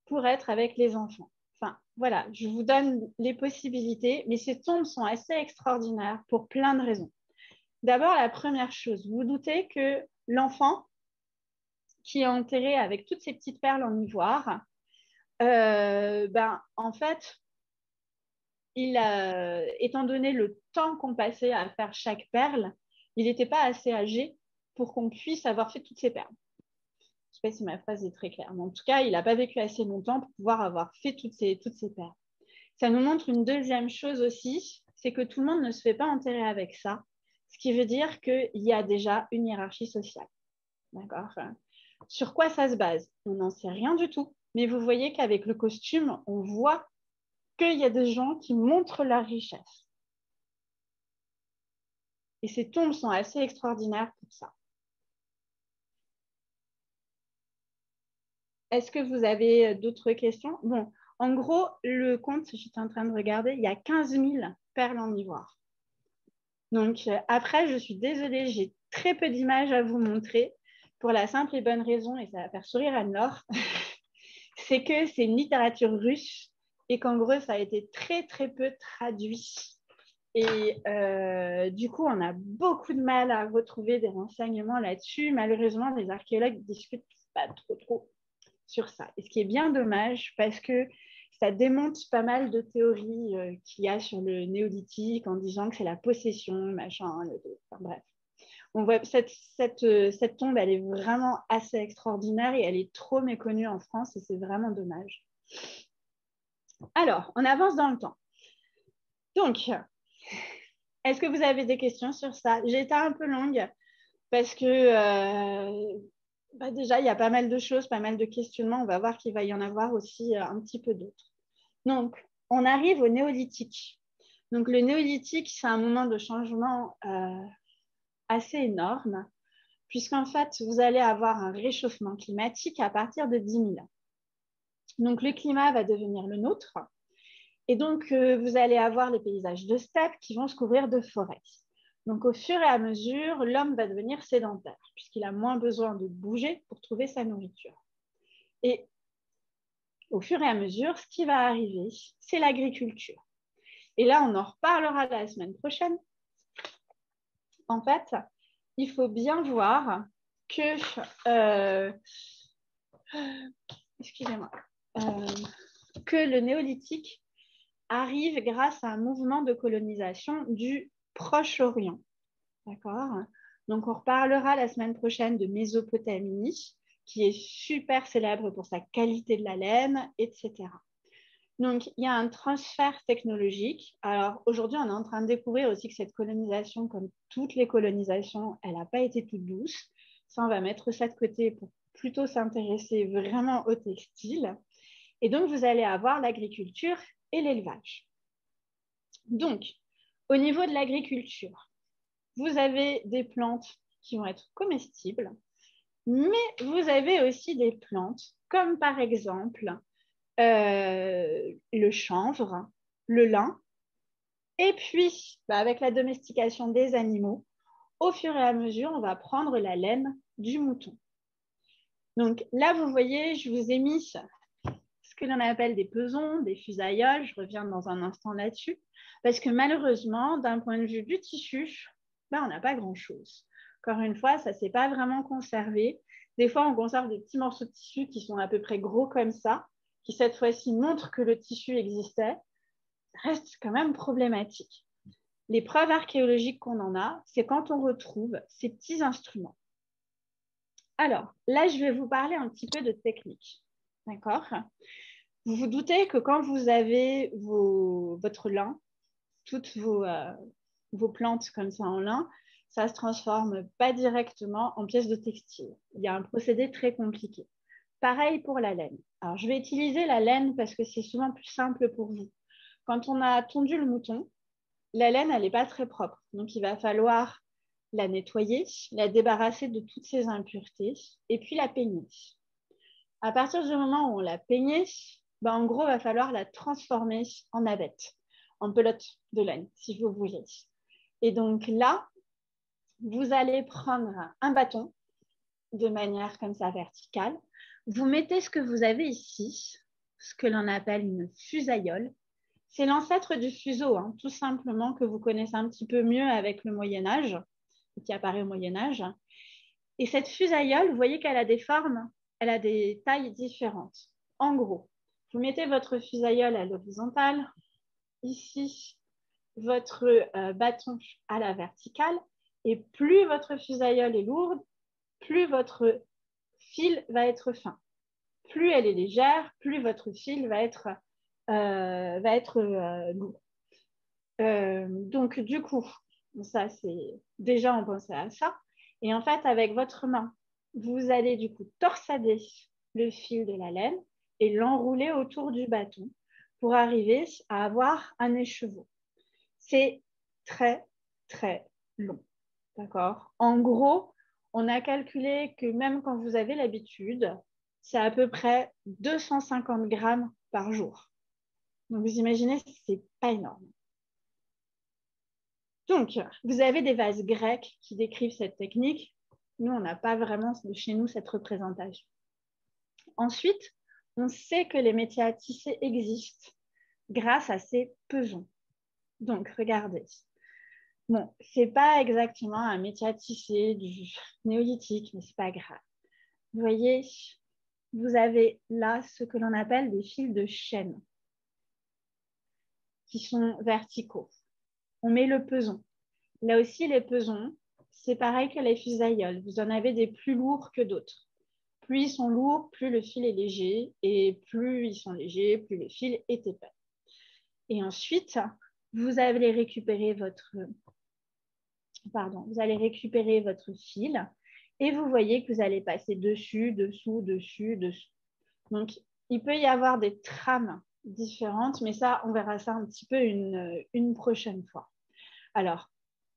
pour être avec les enfants. Enfin, voilà, je vous donne les possibilités, mais ces tombes sont assez extraordinaires pour plein de raisons. D'abord, la première chose, vous vous doutez que l'enfant qui est enterré avec toutes ces petites perles en ivoire, en fait, étant donné le temps qu'on passait à faire chaque perle, il n'était pas assez âgé pour qu'on puisse avoir fait toutes ces perles. Je ne sais pas si ma phrase est très claire, mais en tout cas, il n'a pas vécu assez longtemps pour pouvoir avoir fait toutes ces perles. Ça nous montre une deuxième chose aussi, c'est que tout le monde ne se fait pas enterrer avec ça, ce qui veut dire qu'il y a déjà une hiérarchie sociale. D'accord ? Sur quoi ça se base? On n'en sait rien du tout, mais vous voyez qu'avec le costume, on voit qu'il y a des gens qui montrent leur richesse. Et ces tombes sont assez extraordinaires pour ça. Est-ce que vous avez d'autres questions? Bon, en gros, le compte, j'étais en train de regarder, il y a 15 000 perles en ivoire. Donc, après, je suis désolée, j'ai très peu d'images à vous montrer pour la simple et bonne raison, et ça va faire sourire Anne-Laure, c'est que c'est une littérature russe et qu'en gros, ça a été très, très peu traduit. Et du coup, on a beaucoup de mal à retrouver des renseignements là-dessus. Malheureusement, les archéologues ne discutent pas trop sur ça. Et ce qui est bien dommage parce que ça démonte pas mal de théories qu'il y a sur le néolithique en disant que c'est la possession, machin, enfin, bref. On voit cette tombe, elle est vraiment assez extraordinaire et elle est trop méconnue en France et c'est vraiment dommage. Alors, on avance dans le temps. Donc, est-ce que vous avez des questions sur ça? J'ai été un peu longue parce que déjà, il y a pas mal de choses, pas mal de questionnements. On va voir qu'il va y en avoir aussi un petit peu d'autres. Donc, on arrive au néolithique. Donc, le néolithique, c'est un moment de changement assez énorme, puisqu'en fait, vous allez avoir un réchauffement climatique à partir de 10 000 ans. Donc, le climat va devenir le nôtre. Et donc, vous allez avoir les paysages de steppe qui vont se couvrir de forêts. Donc, au fur et à mesure, l'homme va devenir sédentaire, puisqu'il a moins besoin de bouger pour trouver sa nourriture. Et au fur et à mesure, ce qui va arriver, c'est l'agriculture. Et là, on en reparlera la semaine prochaine. En fait, il faut bien voir que, excusez-moi, que le néolithique arrive grâce à un mouvement de colonisation du Proche-Orient. D'accord? Donc, on reparlera la semaine prochaine de Mésopotamie, qui est super célèbre pour sa qualité de la laine, etc. Donc, il y a un transfert technologique. Alors, aujourd'hui, on est en train de découvrir aussi que cette colonisation, comme toutes les colonisations, elle n'a pas été toute douce. Ça, on va mettre ça de côté pour plutôt s'intéresser vraiment au textile. Et donc, vous allez avoir l'agriculture et l'élevage. Donc, au niveau de l'agriculture, vous avez des plantes qui vont être comestibles, mais vous avez aussi des plantes comme par exemple le chanvre, le lin, et puis avec la domestication des animaux, au fur et à mesure, on va prendre la laine du mouton. Donc là, vous voyez, je vous ai mis ce que l'on appelle des pesons, des fusailloles, je reviens dans un instant là-dessus, parce que malheureusement, d'un point de vue du tissu, on n'a pas grand-chose. Encore une fois, ça ne s'est pas vraiment conservé. Des fois, on conserve des petits morceaux de tissu qui sont à peu près gros comme ça, qui cette fois-ci montrent que le tissu existait. Ça reste quand même problématique. Les preuves archéologiques qu'on en a, c'est quand on retrouve ces petits instruments. Alors, là, je vais vous parler un petit peu de technique. D'accord? Vous vous doutez que quand vous avez votre lin, toutes vos plantes comme ça en lin, ça ne se transforme pas directement en pièces de textile. Il y a un procédé très compliqué. Pareil pour la laine. Alors, je vais utiliser la laine parce que c'est souvent plus simple pour vous. Quand on a tondu le mouton, la laine, elle n'est pas très propre. Donc, il va falloir la nettoyer, la débarrasser de toutes ses impuretés et puis la peigner. À partir du moment où on l'a peignée, en gros, il va falloir la transformer en navette, en pelote de laine, si vous voulez. Et donc là, vous allez prendre un bâton de manière comme ça verticale. Vous mettez ce que vous avez ici, ce que l'on appelle une fusaillole. C'est l'ancêtre du fuseau, hein, tout simplement, que vous connaissez un petit peu mieux avec le Moyen-Âge, qui apparaît au Moyen-Âge. Et cette fusaillole, vous voyez qu'elle a des formes, elle a des tailles différentes. En gros, vous mettez votre fusaillole à l'horizontale, ici votre bâton à la verticale, et plus votre fusaïole est lourde, plus votre fil va être fin. Plus elle est légère, plus votre fil va être lourd. Donc, du coup, ça, c'est déjà, on pensait à ça. Et en fait, avec votre main, vous allez du coup torsader le fil de la laine et l'enrouler autour du bâton pour arriver à avoir un écheveau. C'est très, très long. D'accord? En gros, on a calculé que même quand vous avez l'habitude, c'est à peu près 250 grammes par jour. Donc, vous imaginez, c'est pas énorme. Donc, vous avez des vases grecs qui décrivent cette technique. Nous, on n'a pas vraiment chez nous cette représentation. Ensuite, on sait que les métiers à tisser existent grâce à ces pesons. Donc, regardez. Bon, ce n'est pas exactement un métier à tisser du néolithique, mais ce n'est pas grave. Vous voyez, vous avez là ce que l'on appelle des fils de chêne qui sont verticaux. On met le peson. Là aussi, les pesons, c'est pareil que les fusaïoles. Vous en avez des plus lourds que d'autres. Plus ils sont lourds, plus le fil est léger. Et plus ils sont légers, plus le fil est épais. Et ensuite, vous allez récupérer votre fil. Et vous voyez que vous allez passer dessus, dessous, dessus, dessous. Donc, il peut y avoir des trames différentes, mais ça, on verra ça un petit peu une prochaine fois. Alors,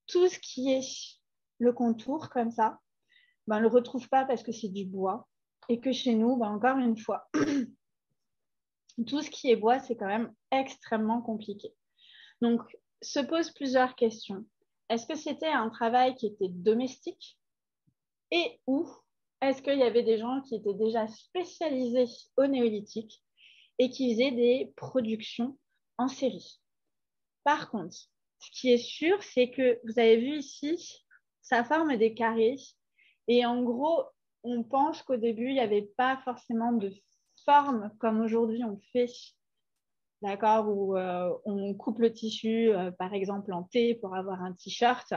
tout ce qui est le contour comme ça, ben, on ne le retrouve pas parce que c'est du bois et que chez nous, ben, encore une fois, tout ce qui est bois, c'est quand même extrêmement compliqué. Donc, se posent plusieurs questions. Est-ce que c'était un travail qui était domestique et ou est-ce qu'il y avait des gens qui étaient déjà spécialisés au néolithique et qui faisaient des productions en série? Par contre, ce qui est sûr, c'est que vous avez vu ici, ça forme des carrés. Et en gros, on pense qu'au début, il n'y avait pas forcément de forme comme aujourd'hui on fait, d'accord, où on coupe le tissu, par exemple en T pour avoir un t-shirt.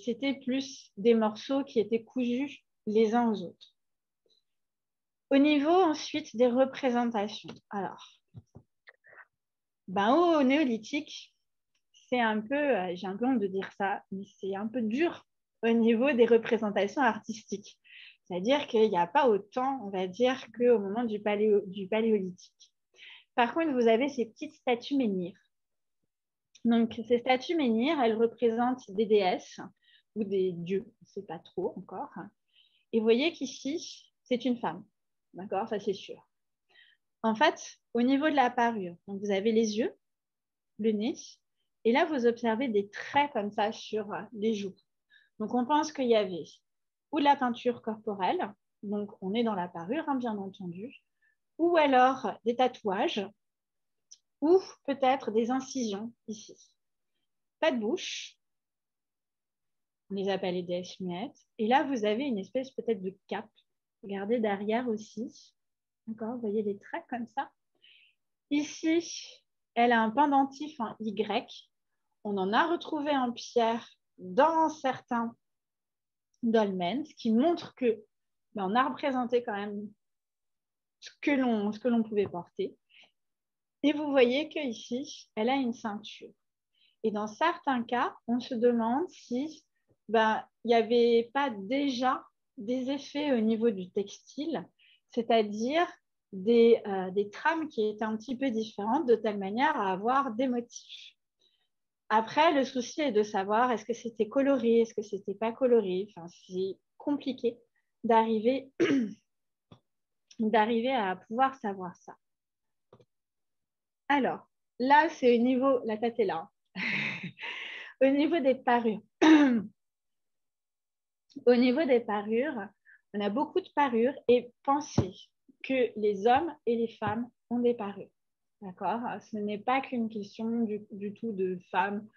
C'était plus des morceaux qui étaient cousus les uns aux autres. Au niveau ensuite des représentations. Alors, ben, au néolithique, c'est un peu, j'ai un peu honte de dire ça, mais c'est un peu dur au niveau des représentations artistiques. C'est-à-dire qu'il n'y a pas autant, on va dire, qu'au moment du paléolithique. Par contre, vous avez ces petites statues menhirs. Donc, ces statues menhirs, elles représentent des déesses ou des dieux, on ne sait pas trop encore. Et vous voyez qu'ici, c'est une femme. D'accord? Ça, c'est sûr. En fait, au niveau de la parure, donc vous avez les yeux, le nez, et là, vous observez des traits comme ça sur les joues. Donc, on pense qu'il y avait ou de la peinture corporelle, donc on est dans la parure, hein, bien entendu, ou alors des tatouages, ou peut-être des incisions ici. Pas de bouche, on les appelle les déesses muettes. Et là, vous avez une espèce peut-être de cape. Regardez derrière aussi. D'accord, vous voyez des traits comme ça. Ici, elle a un pendentif en Y. On en a retrouvé en pierre dans certains dolmens, ce qui montre que on a représenté quand même ce que l'on pouvait porter. Et vous voyez qu'ici, elle a une ceinture. Et dans certains cas, on se demande si il n'y avait pas déjà des effets au niveau du textile, c'est-à-dire des trames qui étaient un petit peu différentes de telle manière à avoir des motifs. Après, le souci est de savoir est-ce que c'était coloré, est-ce que c'était pas coloré. Enfin, c'est compliqué d'arriver à pouvoir savoir ça. Alors, là, c'est au niveau, la tête est là, au niveau des parures. Au niveau des parures, on a beaucoup de parures et pensez que les hommes et les femmes ont des parures. D'accord? Ce n'est pas qu'une question du tout de femmes.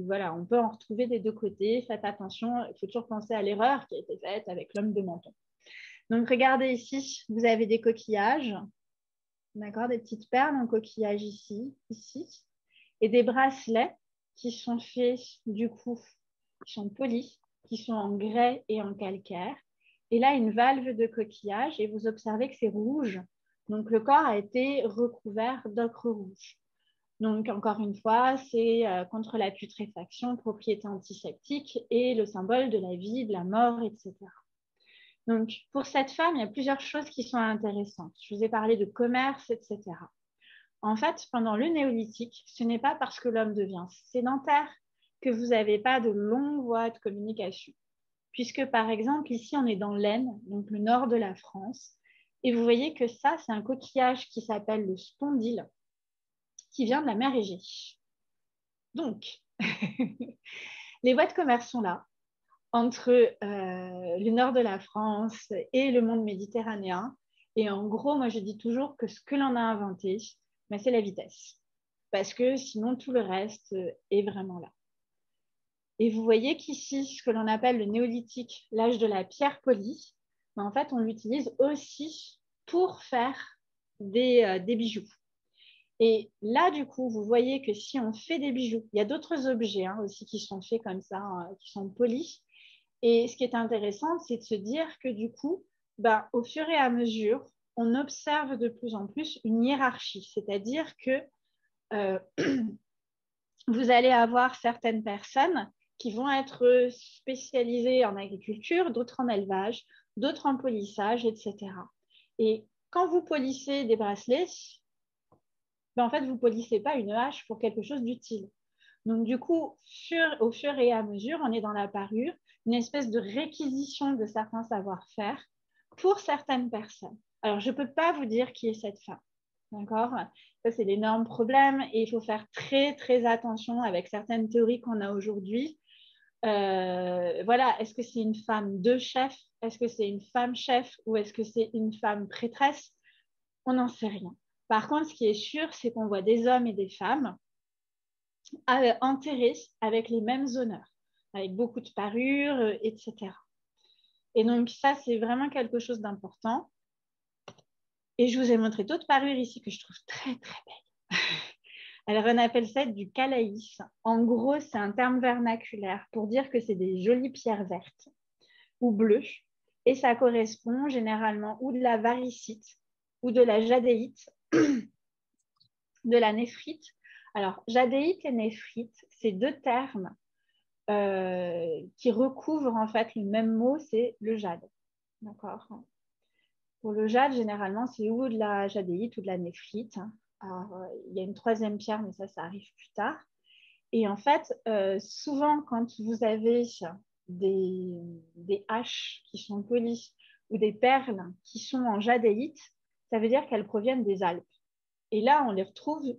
Voilà, on peut en retrouver des deux côtés. Faites attention, il faut toujours penser à l'erreur qui a été faite avec l'homme de menton. Donc, regardez ici, vous avez des coquillages. d'accord, des petites perles en coquillage ici, et des bracelets qui sont faits, du coup, qui sont polis, qui sont en grès et en calcaire. Et là, une valve de coquillage, et vous observez que c'est rouge. Donc, le corps a été recouvert d'ocre rouge. Donc, encore une fois, c'est contre la putréfaction, propriété antiseptique et le symbole de la vie, de la mort, etc. Donc, pour cette femme, il y a plusieurs choses qui sont intéressantes. Je vous ai parlé de commerce, etc. En fait, pendant le néolithique, ce n'est pas parce que l'homme devient sédentaire que vous n'avez pas de longues voies de communication. Puisque, par exemple, ici, on est dans l'Aisne, donc le nord de la France, et vous voyez que ça, c'est un coquillage qui s'appelle le spondyle, qui vient de la mer Égée. Donc, les voies de commerce sont là, entre le nord de la France et le monde méditerranéen. Et en gros, moi, je dis toujours que ce que l'on a inventé, ben, c'est la vitesse. Parce que sinon, tout le reste est vraiment là. Et vous voyez qu'ici, ce que l'on appelle le néolithique, l'âge de la pierre polie, ben, en fait, on l'utilise aussi pour faire des bijoux. Et là, du coup, vous voyez que si on fait des bijoux, il y a d'autres objets aussi qui sont faits comme ça, qui sont polis. Et ce qui est intéressant, c'est de se dire que du coup, ben, au fur et à mesure, on observe de plus en plus une hiérarchie. C'est-à-dire que vous allez avoir certaines personnes qui vont être spécialisées en agriculture, d'autres en élevage, d'autres en polissage, etc. Et quand vous polissez des bracelets, ben, en fait, vous ne polissez pas une hache pour quelque chose d'utile. Donc, du coup, au fur et à mesure, on est dans la parure, une espèce de réquisition de certains savoir-faire pour certaines personnes. Alors, je ne peux pas vous dire qui est cette femme. D'accord? Ça, c'est l'énorme problème et il faut faire très, très attention avec certaines théories qu'on a aujourd'hui. Voilà, est-ce que c'est une femme de chef? Est-ce que c'est une femme chef ou est-ce que c'est une femme prêtresse? On n'en sait rien. Par contre, ce qui est sûr, c'est qu'on voit des hommes et des femmes enterrés avec les mêmes honneurs, avec beaucoup de parures, etc. Et donc, ça, c'est vraiment quelque chose d'important. Et je vous ai montré d'autres parures ici que je trouve très, très belles. Alors, on appelle ça du calaïs. En gros, c'est un terme vernaculaire pour dire que c'est des jolies pierres vertes ou bleues. Et ça correspond généralement ou de la varicite ou de la jadéite, de la néphrite. Alors, jadéite et néphrite, c'est deux termes qui recouvrent en fait le même mot, c'est le jade. D'accord? Pour le jade, généralement, c'est ou de la jadéite ou de la néphrite. Alors, il y a une troisième pierre, mais ça arrive plus tard. Et en fait, souvent, quand vous avez des haches qui sont polies ou des perles qui sont en jadéite, ça veut dire qu'elles proviennent des Alpes. Et là, on les retrouve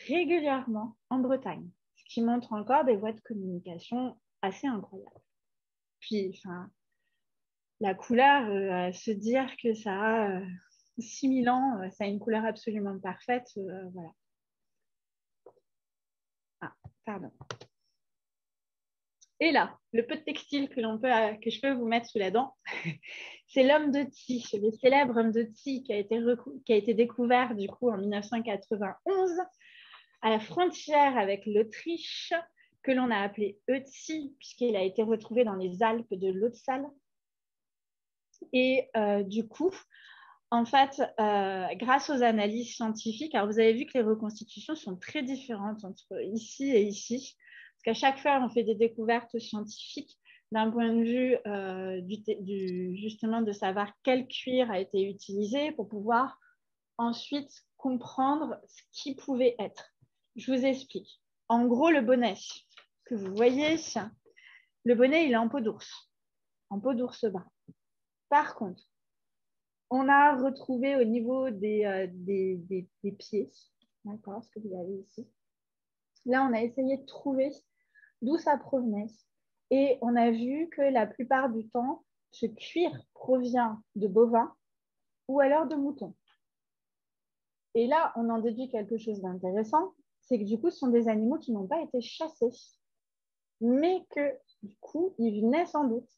régulièrement en Bretagne, ce qui montre encore des voies de communication assez incroyables. Puis, enfin, la couleur, se dire que ça a 6000 ans, ça a une couleur absolument parfaite, voilà. Ah, pardon. Et là, le peu de textile que je peux vous mettre sous la dent, c'est l'homme de Thy, le célèbre homme de Thy qui a été découvert du coup en 1991 à la frontière avec l'Autriche, que l'on a appelé Ötzi, puisqu'il a été retrouvé dans les Alpes de l'Haute-Saale. Et du coup, en fait, grâce aux analyses scientifiques, alors vous avez vu que les reconstitutions sont très différentes entre ici et ici, parce qu'à chaque fois, on fait des découvertes scientifiques d'un point de vue justement de savoir quel cuir a été utilisé pour pouvoir ensuite comprendre ce qui pouvait être. Je vous explique. En gros, le bonnet que vous voyez, le bonnet, il est en peau d'ours brun. Par contre, on a retrouvé au niveau des pieds, d'accord, ce que vous avez ici. Là, on a essayé de trouver d'où ça provenait. Et on a vu que la plupart du temps, ce cuir provient de bovins ou alors de moutons. Et là, on en déduit quelque chose d'intéressant, c'est que du coup, ce sont des animaux qui n'ont pas été chassés, mais que du coup, ils venaient sans doute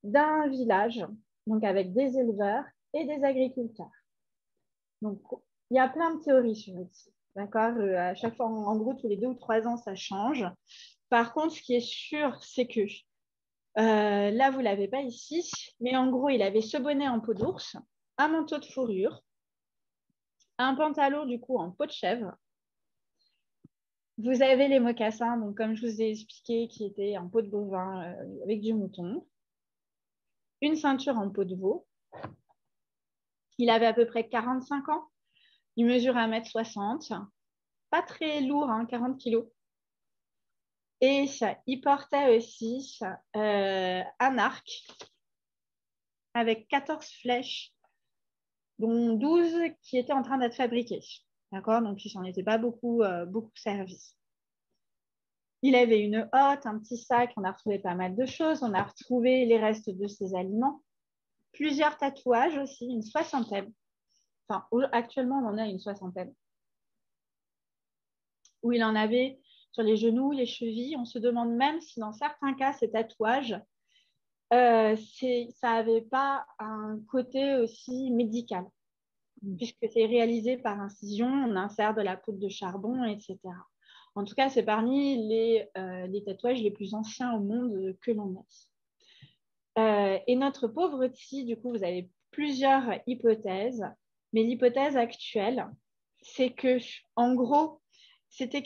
d'un village, donc avec des éleveurs et des agriculteurs. Donc, Il y a plein de théories sur Etsy. D'accord? À chaque fois, en gros, tous les 2 ou 3 ans, ça change. Par contre, ce qui est sûr, c'est que là, vous ne l'avez pas ici, mais en gros, il avait ce bonnet en peau d'ours, un manteau de fourrure, un pantalon du coup en peau de chèvre. Vous avez les mocassins, donc comme je vous ai expliqué, qui étaient en peau de bovin avec du mouton. Une ceinture en peau de veau. Il avait à peu près 45 ans. Il mesure 1,60 m. Pas très lourd, hein, 40 kilos. Et il portait aussi un arc avec 14 flèches, dont 12 qui étaient en train d'être fabriquées. D'accord? Donc, il s'en était pas beaucoup servi. Il avait une hotte, un petit sac, on a retrouvé pas mal de choses. On a retrouvé les restes de ses aliments. Plusieurs tatouages aussi, une soixantaine. Enfin, actuellement, on en a une soixantaine. Où il en avait sur les genoux, les chevilles. On se demande même si dans certains cas, ces tatouages, ça n'avait pas un côté aussi médical, puisque c'est réalisé par incision, on insère de la poudre de charbon, etc. En tout cas, c'est parmi les tatouages les plus anciens au monde que l'on ait. Et notre pauvre Tsi, du coup, vous avez plusieurs hypothèses, mais l'hypothèse actuelle, c'est que, en gros, c'était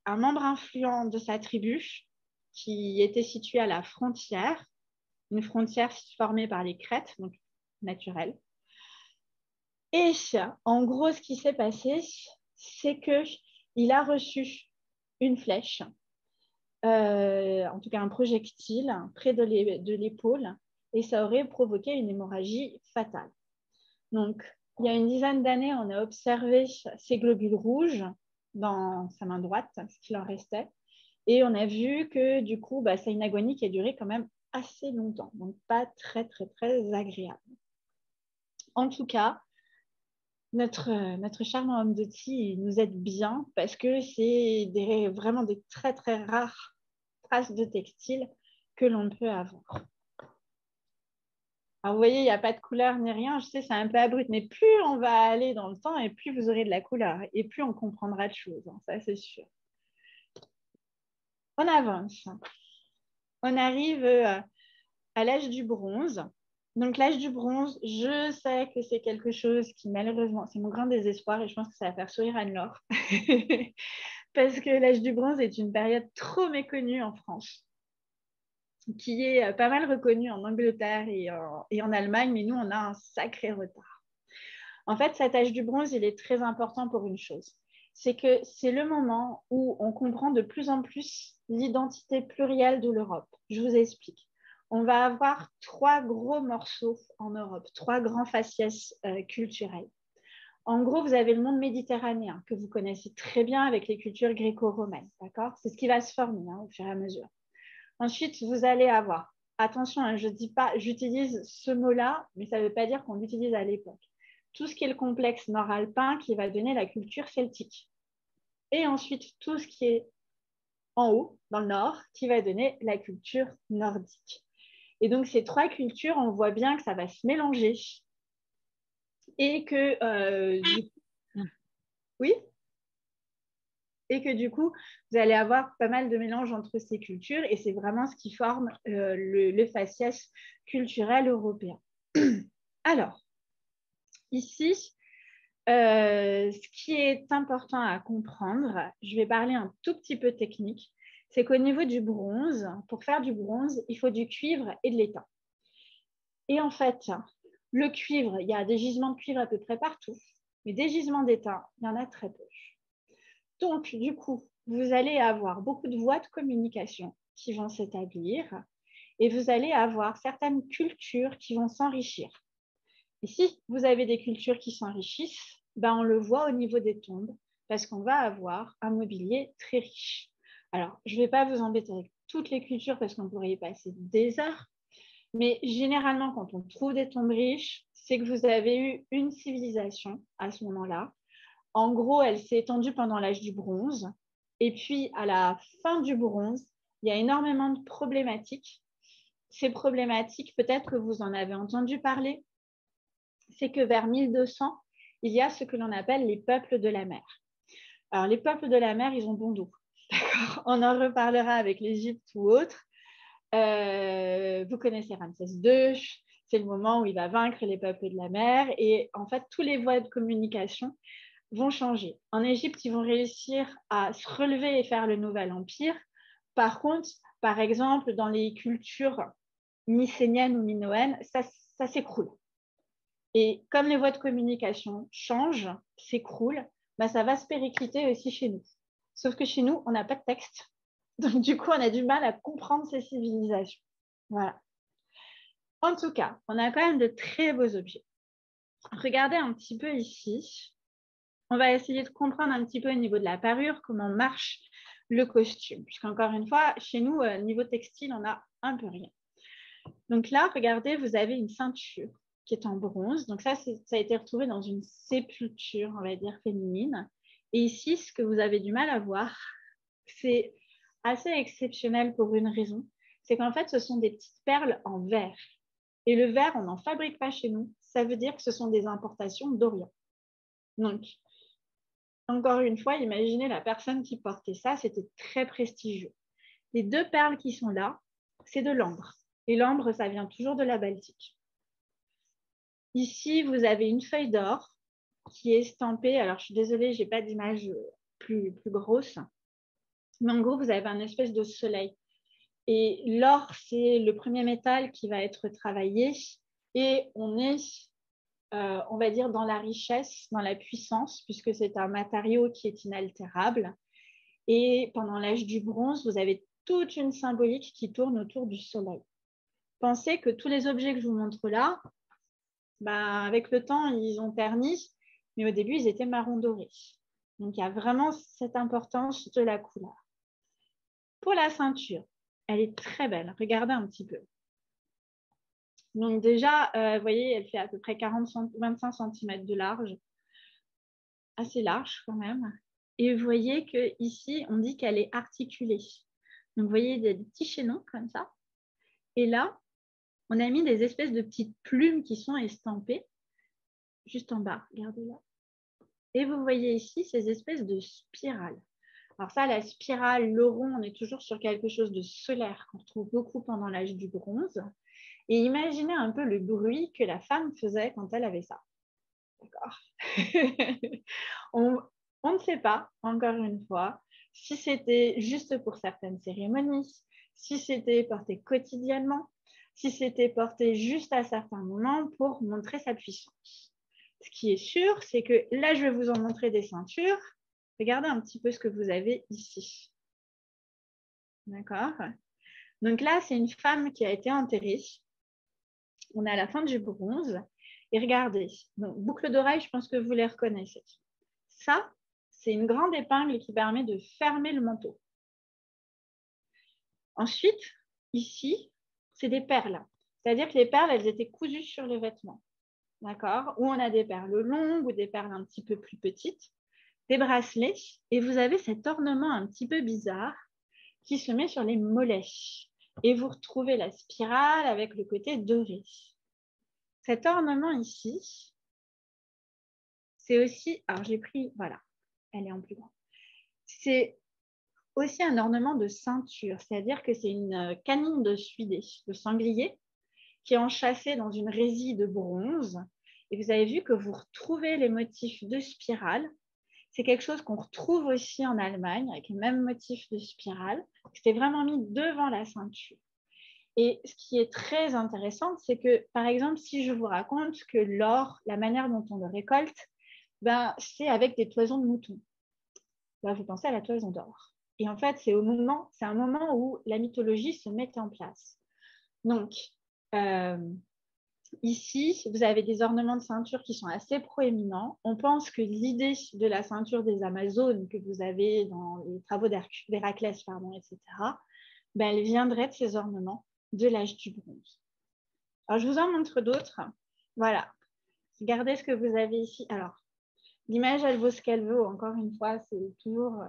un membre influent de sa tribu qui était situé à la frontière, une frontière formée par les crêtes, donc naturelle. Et en gros, ce qui s'est passé, c'est qu'il a reçu une flèche, en tout cas un projectile, près de l'épaule, et ça aurait provoqué une hémorragie fatale. Donc, il y a une dizaine d'années, on a observé ces globules rouges dans sa main droite, ce qu'il en restait, et on a vu que du coup, c'est une agonie qui a duré quand même assez longtemps, donc pas très, très, très agréable. En tout cas, notre charmant homme de Tsi nous aide bien parce que c'est vraiment des très, très rares traces de textile que l'on peut avoir. Alors, vous voyez, il n'y a pas de couleur ni rien. Je sais, c'est un peu abrupt, mais plus on va aller dans le temps et plus vous aurez de la couleur et plus on comprendra de choses. Hein, ça, c'est sûr. On avance. On arrive à l'âge du bronze. Donc, l'âge du bronze, je sais que c'est quelque chose qui, malheureusement, c'est mon grand désespoir et je pense que ça va faire sourire Anne-Laure. Parce que l'âge du bronze est une période trop méconnue en France, qui est pas mal reconnue en Angleterre et en Allemagne, mais nous, on a un sacré retard. En fait, cet âge du bronze, il est très important pour une chose. C'est que c'est le moment où on comprend de plus en plus l'identité plurielle de l'Europe. Je vous explique. On va avoir 3 gros morceaux en Europe, 3 grands faciès culturels. En gros, vous avez le monde méditerranéen que vous connaissez très bien avec les cultures gréco-romaines, d'accord? C'est ce qui va se former au fur et à mesure. Ensuite, vous allez avoir, attention, hein, je dis pas, j'utilise ce mot-là, mais ça ne veut pas dire qu'on l'utilise à l'époque. Tout ce qui est le complexe nord-alpin qui va donner la culture celtique. Et ensuite, tout ce qui est en haut, dans le nord, qui va donner la culture nordique. Et donc, ces 3 cultures, on voit bien que ça va se mélanger et que, oui, et que du coup, vous allez avoir pas mal de mélanges entre ces cultures et c'est vraiment ce qui forme le faciès culturel européen. Alors, ici, ce qui est important à comprendre, je vais parler un tout petit peu technique, c'est qu'au niveau du bronze, pour faire du bronze, il faut du cuivre et de l'étain. Et en fait, le cuivre, il y a des gisements de cuivre à peu près partout, mais des gisements d'étain, il y en a très peu. Donc, du coup, vous allez avoir beaucoup de voies de communication qui vont s'établir et vous allez avoir certaines cultures qui vont s'enrichir. Et si vous avez des cultures qui s'enrichissent, on le voit au niveau des tombes parce qu'on va avoir un mobilier très riche. Alors, je ne vais pas vous embêter avec toutes les cultures parce qu'on pourrait y passer des heures, mais généralement, quand on trouve des tombes riches, c'est que vous avez eu une civilisation à ce moment-là. En gros, elle s'est étendue pendant l'âge du bronze. Et puis, à la fin du bronze, il y a énormément de problématiques. Ces problématiques, peut-être que vous en avez entendu parler, c'est que vers 1200, il y a ce que l'on appelle les peuples de la mer. Alors, les peuples de la mer, ils ont bon dos. D'accord ? On en reparlera avec l'Égypte ou autre. Vous connaissez Ramsès II, c'est le moment où il va vaincre les peuples de la mer. Et en fait, tous les voies de communication vont changer. En Égypte, ils vont réussir à se relever et faire le nouvel empire. Par contre, par exemple, dans les cultures mycéniennes ou minoennes, ça s'écroule. Et comme les voies de communication changent, s'écroulent, bah, ça va se péricliter aussi chez nous. Sauf que chez nous, on n'a pas de texte. Donc, du coup, on a du mal à comprendre ces civilisations. Voilà. En tout cas, on a quand même de très beaux objets. Regardez un petit peu ici. On va essayer de comprendre un petit peu au niveau de la parure, comment marche le costume. Puisqu'encore une fois, chez nous, niveau textile, on n'a un peu rien. Donc là, regardez, vous avez une ceinture qui est en bronze. Donc ça a été retrouvé dans une sépulture, on va dire, féminine. Et ici, ce que vous avez du mal à voir, c'est assez exceptionnel pour une raison. C'est qu'en fait, ce sont des petites perles en verre. Et le verre, on n'en fabrique pas chez nous. Ça veut dire que ce sont des importations d'Orient. Donc, encore une fois, imaginez la personne qui portait ça, c'était très prestigieux. Les 2 perles qui sont là, c'est de l'ambre. Et l'ambre, ça vient toujours de la Baltique. Ici, vous avez une feuille d'or qui est estampée. Alors, je suis désolée, je n'ai pas d'image plus grosse. Mais en gros, vous avez un espèce de soleil. Et l'or, c'est le premier métal qui va être travaillé. Et on est, on va dire, dans la richesse, dans la puissance, puisque c'est un matériau qui est inaltérable. Et pendant l'âge du bronze, vous avez toute une symbolique qui tourne autour du soleil. Pensez que tous les objets que je vous montre là, bah, avec le temps, ils ont terni, mais au début, ils étaient marron doré. Donc, il y a vraiment cette importance de la couleur. Pour la ceinture, elle est très belle. Regardez un petit peu. Donc déjà, vous voyez, elle fait à peu près 25 cm de large. Assez large quand même. Et vous voyez qu'ici, on dit qu'elle est articulée. Donc, vous voyez, il y a des petits chaînons comme ça. Et là, on a mis des espèces de petites plumes qui sont estampées juste en bas. Regardez là. Et vous voyez ici ces espèces de spirales. Alors ça, la spirale, le rond, on est toujours sur quelque chose de solaire qu'on retrouve beaucoup pendant l'âge du bronze. Et imaginez un peu le bruit que la femme faisait quand elle avait ça. D'accord. on ne sait pas, encore une fois, si c'était juste pour certaines cérémonies, si c'était porté quotidiennement, si c'était porté juste à certains moments pour montrer sa puissance. Ce qui est sûr, c'est que là, je vais vous en montrer des ceintures. Regardez un petit peu ce que vous avez ici. D'accord. Donc là, c'est une femme qui a été enterrée. On est à la fin du bronze. Et regardez, donc, boucle d'oreille, je pense que vous les reconnaissez. Ça, c'est une grande épingle qui permet de fermer le manteau. Ensuite, ici, c'est des perles. C'est-à-dire que les perles, elles étaient cousues sur le vêtement. D'accord. Ou on a des perles longues ou des perles un petit peu plus petites, des bracelets. Et vous avez cet ornement un petit peu bizarre qui se met sur les mollets. Et vous retrouvez la spirale avec le côté doré. Cet ornement ici, c'est aussi, alors j'ai pris, voilà, elle est en plus grand. C'est aussi un ornement de ceinture, c'est-à-dire que c'est une canine de suidé, de sanglier, qui est enchâssée dans une résille de bronze. Et vous avez vu que vous retrouvez les motifs de spirale. C'est quelque chose qu'on retrouve aussi en Allemagne, avec le même motif de spirale. C'était vraiment mis devant la ceinture. Et ce qui est très intéressant, c'est que, par exemple, si je vous raconte que l'or, la manière dont on le récolte, ben, c'est avec des toisons de moutons. Ben, vous pensez à la toison d'or. Et en fait, c'est un moment où la mythologie se met en place. Donc, ici, vous avez des ornements de ceinture qui sont assez proéminents. On pense que l'idée de la ceinture des Amazones que vous avez dans les travaux d'Héraclès, etc., ben, elle viendrait de ces ornements de l'âge du bronze. Alors, je vous en montre d'autres. Voilà. Regardez ce que vous avez ici. Alors, l'image, elle vaut ce qu'elle vaut. Encore une fois, c'est toujours un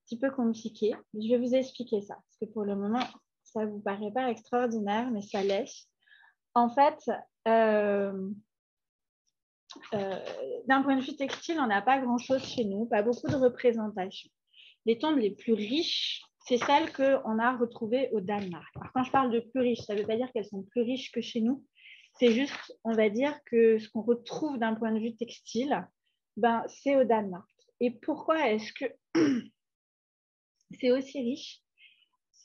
petit peu compliqué. Je vais vous expliquer ça. Parce que pour le moment, ça ne vous paraît pas extraordinaire, mais ça l'est. En fait, D'un point de vue textile, on n'a pas grand-chose chez nous, pas beaucoup de représentations. Les tombes les plus riches, c'est celles qu'on a retrouvées au Danemark. Alors, quand je parle de plus riches, ça ne veut pas dire qu'elles sont plus riches que chez nous. C'est juste, on va dire que ce qu'on retrouve d'un point de vue textile, ben, c'est au Danemark. Et pourquoi est-ce que c'est aussi riche?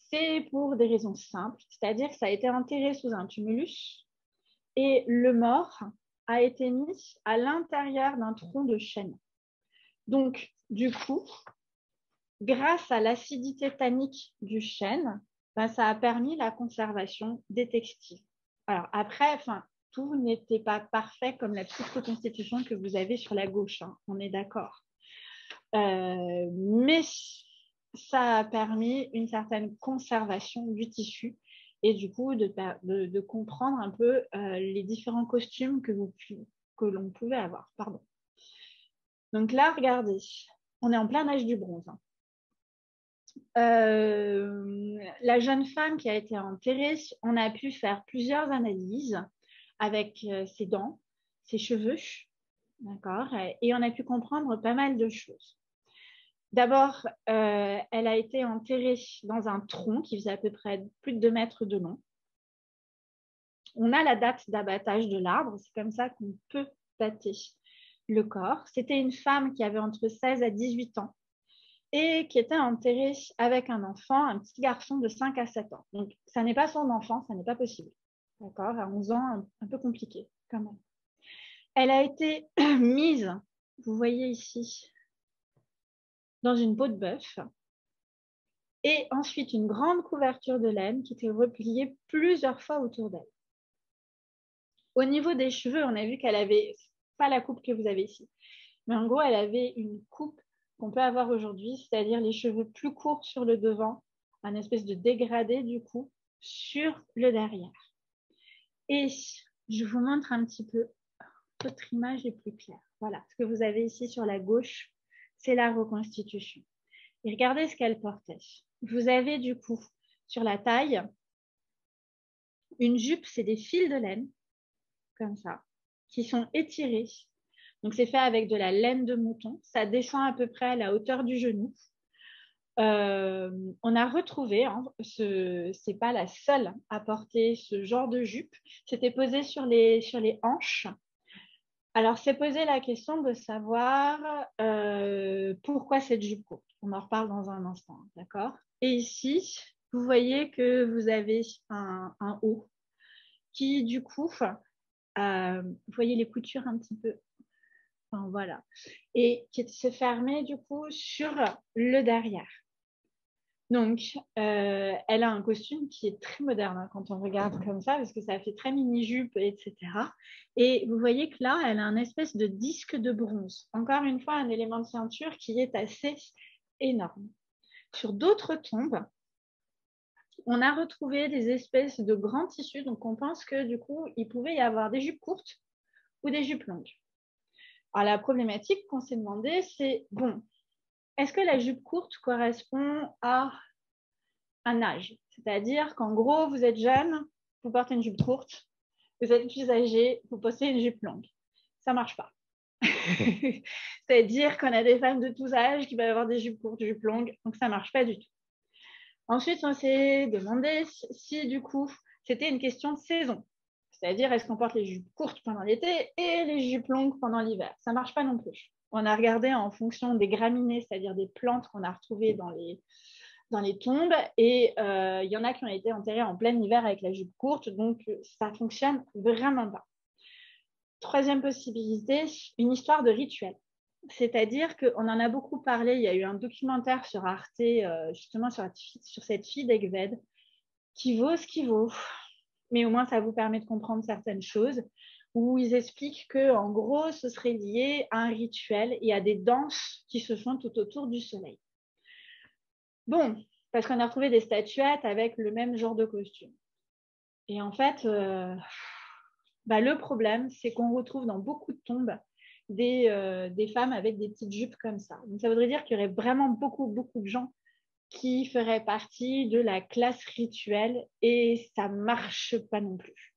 C'est pour des raisons simples, c'est-à-dire que ça a été enterré sous un tumulus et le mort a été mis à l'intérieur d'un tronc de chêne. Donc, du coup, grâce à l'acidité tannique du chêne, ben, ça a permis la conservation des textiles. Alors après, tout n'était pas parfait comme la petite reconstitution que vous avez sur la gauche, hein, on est d'accord. Mais ça a permis une certaine conservation du tissu et du coup de comprendre un peu les différents costumes que l'on pouvait avoir. Pardon. Donc là, regardez, on est en plein âge du bronze. Hein. La jeune femme qui a été enterrée, on a pu faire plusieurs analyses avec ses dents, ses cheveux, d'accord, et on a pu comprendre pas mal de choses. D'abord, elle a été enterrée dans un tronc qui faisait à peu près plus de 2 mètres de long. On a la date d'abattage de l'arbre, c'est comme ça qu'on peut dater le corps. C'était une femme qui avait entre 16 à 18 ans et qui était enterrée avec un enfant, un petit garçon de 5 à 7 ans. Donc, ça n'est pas son enfant, ça n'est pas possible. D'accord, à 11 ans, un peu compliqué quand même. Elle a été mise, vous voyez ici, dans une peau de bœuf et ensuite une grande couverture de laine qui était repliée plusieurs fois autour d'elle. Au niveau des cheveux, on a vu qu'elle avait, pas la coupe que vous avez ici, mais en gros, elle avait une coupe qu'on peut avoir aujourd'hui, c'est-à-dire les cheveux plus courts sur le devant, un espèce de dégradé du coup sur le derrière. Et je vous montre un petit peu, votre image est plus claire. Voilà, ce que vous avez ici sur la gauche, c'est la reconstitution. Et regardez ce qu'elle portait. Vous avez du coup sur la taille une jupe, c'est des fils de laine, comme ça, qui sont étirés. Donc c'est fait avec de la laine de mouton. Ça descend à peu près à la hauteur du genou. On a retrouvé, hein, c'est pas la seule à porter ce genre de jupe. C'était posé sur les hanches. Alors, c'est posé la question de savoir pourquoi cette jupe courte. On en reparle dans un instant, d'accord? Et ici, vous voyez que vous avez un haut qui, du coup, vous voyez les coutures un petit peu, enfin, voilà, et qui se fermait, du coup, sur le derrière. Donc, elle a un costume qui est très moderne hein, quand on regarde comme ça, parce que ça fait très mini-jupe, etc. Et vous voyez que là, elle a un espèce de disque de bronze. Encore une fois, un élément de ceinture qui est assez énorme. Sur d'autres tombes, on a retrouvé des espèces de grands tissus. Donc, on pense que du coup, il pouvait y avoir des jupes courtes ou des jupes longues. Alors, la problématique qu'on s'est demandé, c'est, bon, est-ce que la jupe courte correspond à un âge? C'est-à-dire qu'en gros, vous êtes jeune, vous portez une jupe courte, vous êtes plus âgé, vous portez une jupe longue. Ça ne marche pas. C'est-à-dire qu'on a des femmes de tous âges qui peuvent avoir des jupes courtes, des jupes longues, donc ça ne marche pas du tout. Ensuite, on s'est demandé si du coup, c'était une question de saison. C'est-à-dire, est-ce qu'on porte les jupes courtes pendant l'été et les jupes longues pendant l'hiver? Ça ne marche pas non plus. On a regardé en fonction des graminées, c'est-à-dire des plantes qu'on a retrouvées dans les tombes, et il y en a qui ont été enterrées en plein hiver avec la jupe courte, donc ça ne fonctionne vraiment pas. Troisième possibilité, une histoire de rituel. C'est-à-dire qu'on en a beaucoup parlé, il y a eu un documentaire sur Arte, justement sur cette fille d'Egved, qui vaut ce qu'il vaut, mais au moins ça vous permet de comprendre certaines choses, où ils expliquent qu'en gros, ce serait lié à un rituel et à des danses qui se font tout autour du soleil. Bon, parce qu'on a retrouvé des statuettes avec le même genre de costume. Et en fait, le problème, c'est qu'on retrouve dans beaucoup de tombes des femmes avec des petites jupes comme ça. Donc, ça voudrait dire qu'il y aurait vraiment beaucoup, beaucoup de gens qui feraient partie de la classe rituelle et ça ne marche pas non plus.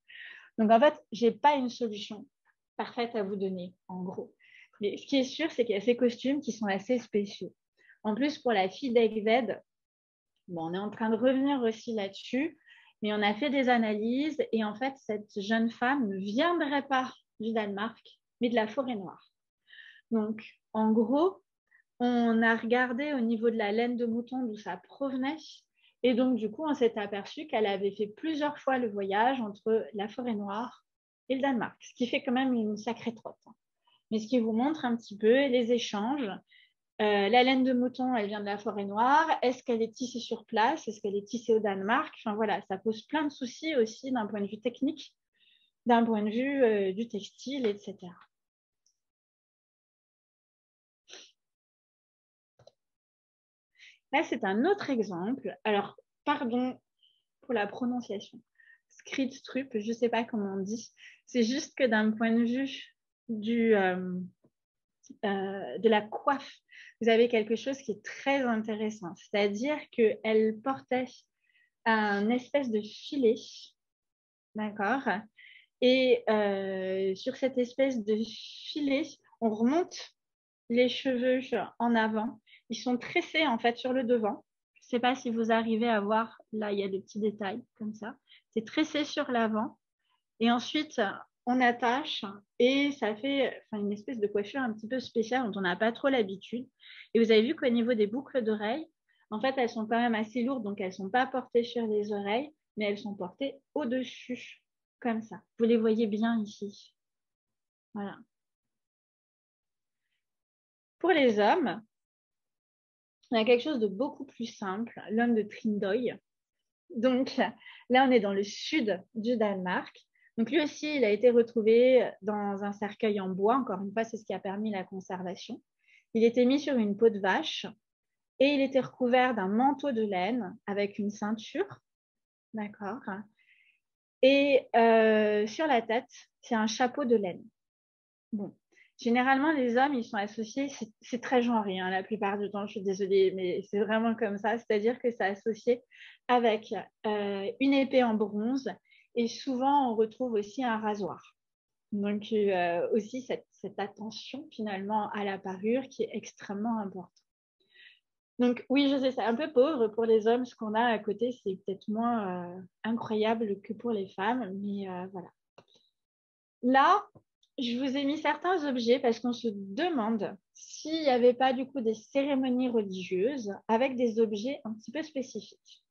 Donc, en fait, je n'ai pas une solution parfaite à vous donner, en gros. Mais ce qui est sûr, c'est qu'il y a ces costumes qui sont assez spéciaux. En plus, pour la fille d'Egved, bon, on est en train de revenir aussi là-dessus, mais on a fait des analyses et en fait, cette jeune femme ne viendrait pas du Danemark, mais de la Forêt-Noire. Donc, en gros, on a regardé au niveau de la laine de mouton d'où ça provenait. Et donc, du coup, on s'est aperçu qu'elle avait fait plusieurs fois le voyage entre la Forêt-Noire et le Danemark, ce qui fait quand même une sacrée trotte. Mais ce qui vous montre un petit peu les échanges. La laine de mouton, elle vient de la Forêt-Noire. Est-ce qu'elle est tissée sur place? Est-ce qu'elle est tissée au Danemark? Enfin voilà, ça pose plein de soucis aussi d'un point de vue technique, d'un point de vue du textile, etc. Là, c'est un autre exemple. Alors, pardon pour la prononciation. Skridstrup, je ne sais pas comment on dit. C'est juste que d'un point de vue de la coiffe, vous avez quelque chose qui est très intéressant. C'est-à-dire qu'elle portait un espèce de filet, d'accord? Et sur cette espèce de filet, on remonte les cheveux en avant. Ils sont tressés en fait sur le devant. Je ne sais pas si vous arrivez à voir, là il y a des petits détails comme ça. C'est tressé sur l'avant et ensuite on attache et ça fait une espèce de coiffure un petit peu spéciale dont on n'a pas trop l'habitude. Et vous avez vu qu'au niveau des boucles d'oreilles, en fait elles sont quand même assez lourdes, donc elles ne sont pas portées sur les oreilles, mais elles sont portées au-dessus, comme ça. Vous les voyez bien ici. Voilà. Pour les hommes, on a quelque chose de beaucoup plus simple, l'homme de Trindoy. Donc là, on est dans le sud du Danemark. Donc lui aussi, il a été retrouvé dans un cercueil en bois. Encore une fois, c'est ce qui a permis la conservation. Il était mis sur une peau de vache et il était recouvert d'un manteau de laine avec une ceinture. D'accord. Et sur la tête, c'est un chapeau de laine. Bon. Généralement, les hommes, ils sont associés, c'est très genré, hein, la plupart du temps, je suis désolée, mais c'est vraiment comme ça, c'est-à-dire que c'est associé avec une épée en bronze et souvent, on retrouve aussi un rasoir. Donc, aussi cette attention finalement à la parure qui est extrêmement importante. Donc, oui, je sais, c'est un peu pauvre pour les hommes, ce qu'on a à côté, c'est peut-être moins incroyable que pour les femmes, mais voilà. Là, je vous ai mis certains objets parce qu'on se demande s'il n'y avait pas du coup des cérémonies religieuses avec des objets un petit peu spécifiques.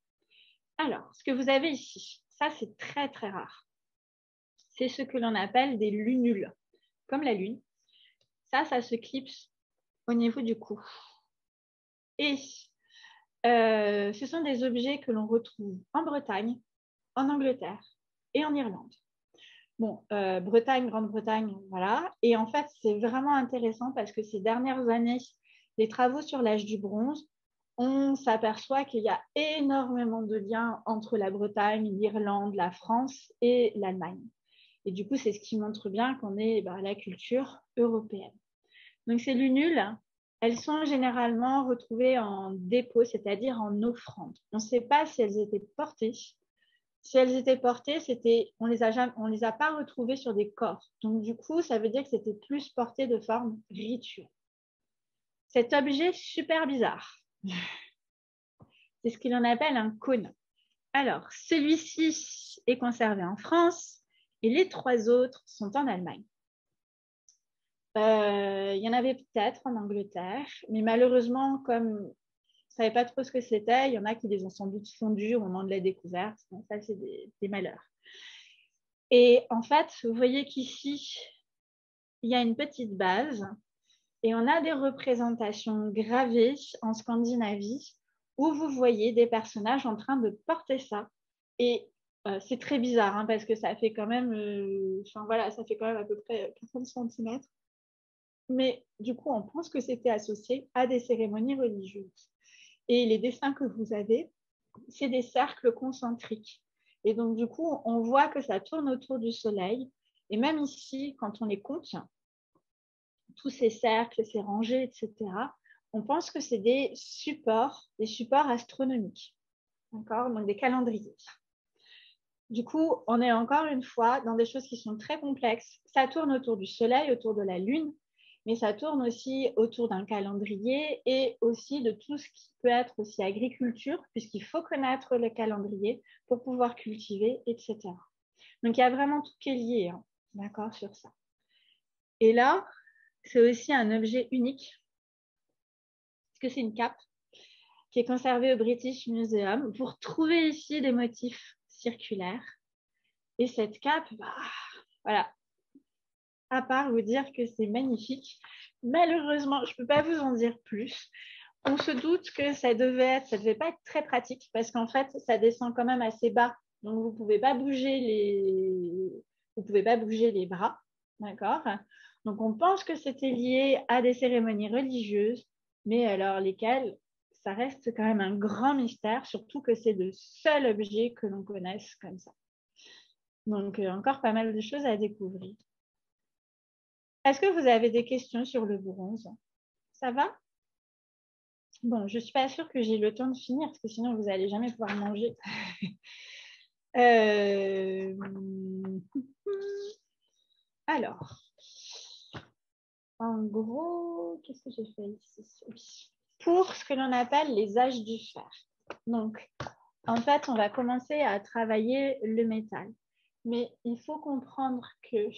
Alors, ce que vous avez ici, ça c'est très très rare. C'est ce que l'on appelle des lunules, comme la lune. Ça se clipse au niveau du cou. Et ce sont des objets que l'on retrouve en Bretagne, en Angleterre et en Irlande. Bon, Bretagne, Grande-Bretagne, voilà. Et en fait, c'est vraiment intéressant parce que ces dernières années, les travaux sur l'âge du bronze, on s'aperçoit qu'il y a énormément de liens entre la Bretagne, l'Irlande, la France et l'Allemagne. Et du coup, c'est ce qui montre bien qu'on est la culture européenne. Donc, ces lunules, elles sont généralement retrouvées en dépôt, c'est-à-dire en offrande. On ne sait pas si elles étaient portées. Si elles étaient portées, on les a pas retrouvées sur des corps. Donc, du coup, ça veut dire que c'était plus porté de forme rituelle. Cet objet super bizarre, c'est ce que l'on appelle un cône. Alors, celui-ci est conservé en France et les 3 autres sont en Allemagne. Il y en avait peut-être en Angleterre, mais malheureusement, comme je ne savais pas trop ce que c'était, il y en a qui les ont sans doute fondus au moment de la découverte. Donc, ça, c'est des malheurs. Et en fait, vous voyez qu'ici, il y a une petite base et on a des représentations gravées en Scandinavie où vous voyez des personnages en train de porter ça. Et c'est très bizarre hein, parce que ça fait quand même, ça fait quand même à peu près 40 cm. Mais du coup, on pense que c'était associé à des cérémonies religieuses. Et les dessins que vous avez, c'est des cercles concentriques. Et donc, du coup, on voit que ça tourne autour du soleil. Et même ici, quand on les compte, tous ces cercles, ces rangées, etc., on pense que c'est des supports astronomiques. D'accord? Donc, des calendriers. Du coup, on est encore une fois dans des choses qui sont très complexes. Ça tourne autour du Soleil, autour de la Lune, mais ça tourne aussi autour d'un calendrier et aussi de tout ce qui peut être aussi agriculture, puisqu'il faut connaître le calendrier pour pouvoir cultiver, etc. Donc, il y a vraiment tout qui est lié, hein, d'accord, sur ça. Et là, c'est aussi un objet unique, parce que c'est une cape qui est conservée au British Museum. Vous retrouvez ici des motifs circulaires. Et cette cape, voilà, à part vous dire que c'est magnifique, malheureusement, je ne peux pas vous en dire plus. On se doute que ça devait pas être très pratique parce qu'en fait, ça descend quand même assez bas. Donc, vous ne pouvez pas bouger les bras. D'accord? Donc, on pense que c'était lié à des cérémonies religieuses, mais alors lesquelles, ça reste quand même un grand mystère, surtout que c'est le seul objet que l'on connaisse comme ça. Donc, encore pas mal de choses à découvrir. Est-ce que vous avez des questions sur le bronze? Ça va? Bon, je ne suis pas sûre que j'ai le temps de finir, parce que sinon, vous n'allez jamais pouvoir manger. Alors, en gros, qu'est-ce que j'ai fait ici? Pour ce que l'on appelle les âges du fer. Donc, en fait, on va commencer à travailler le métal. Mais il faut comprendre que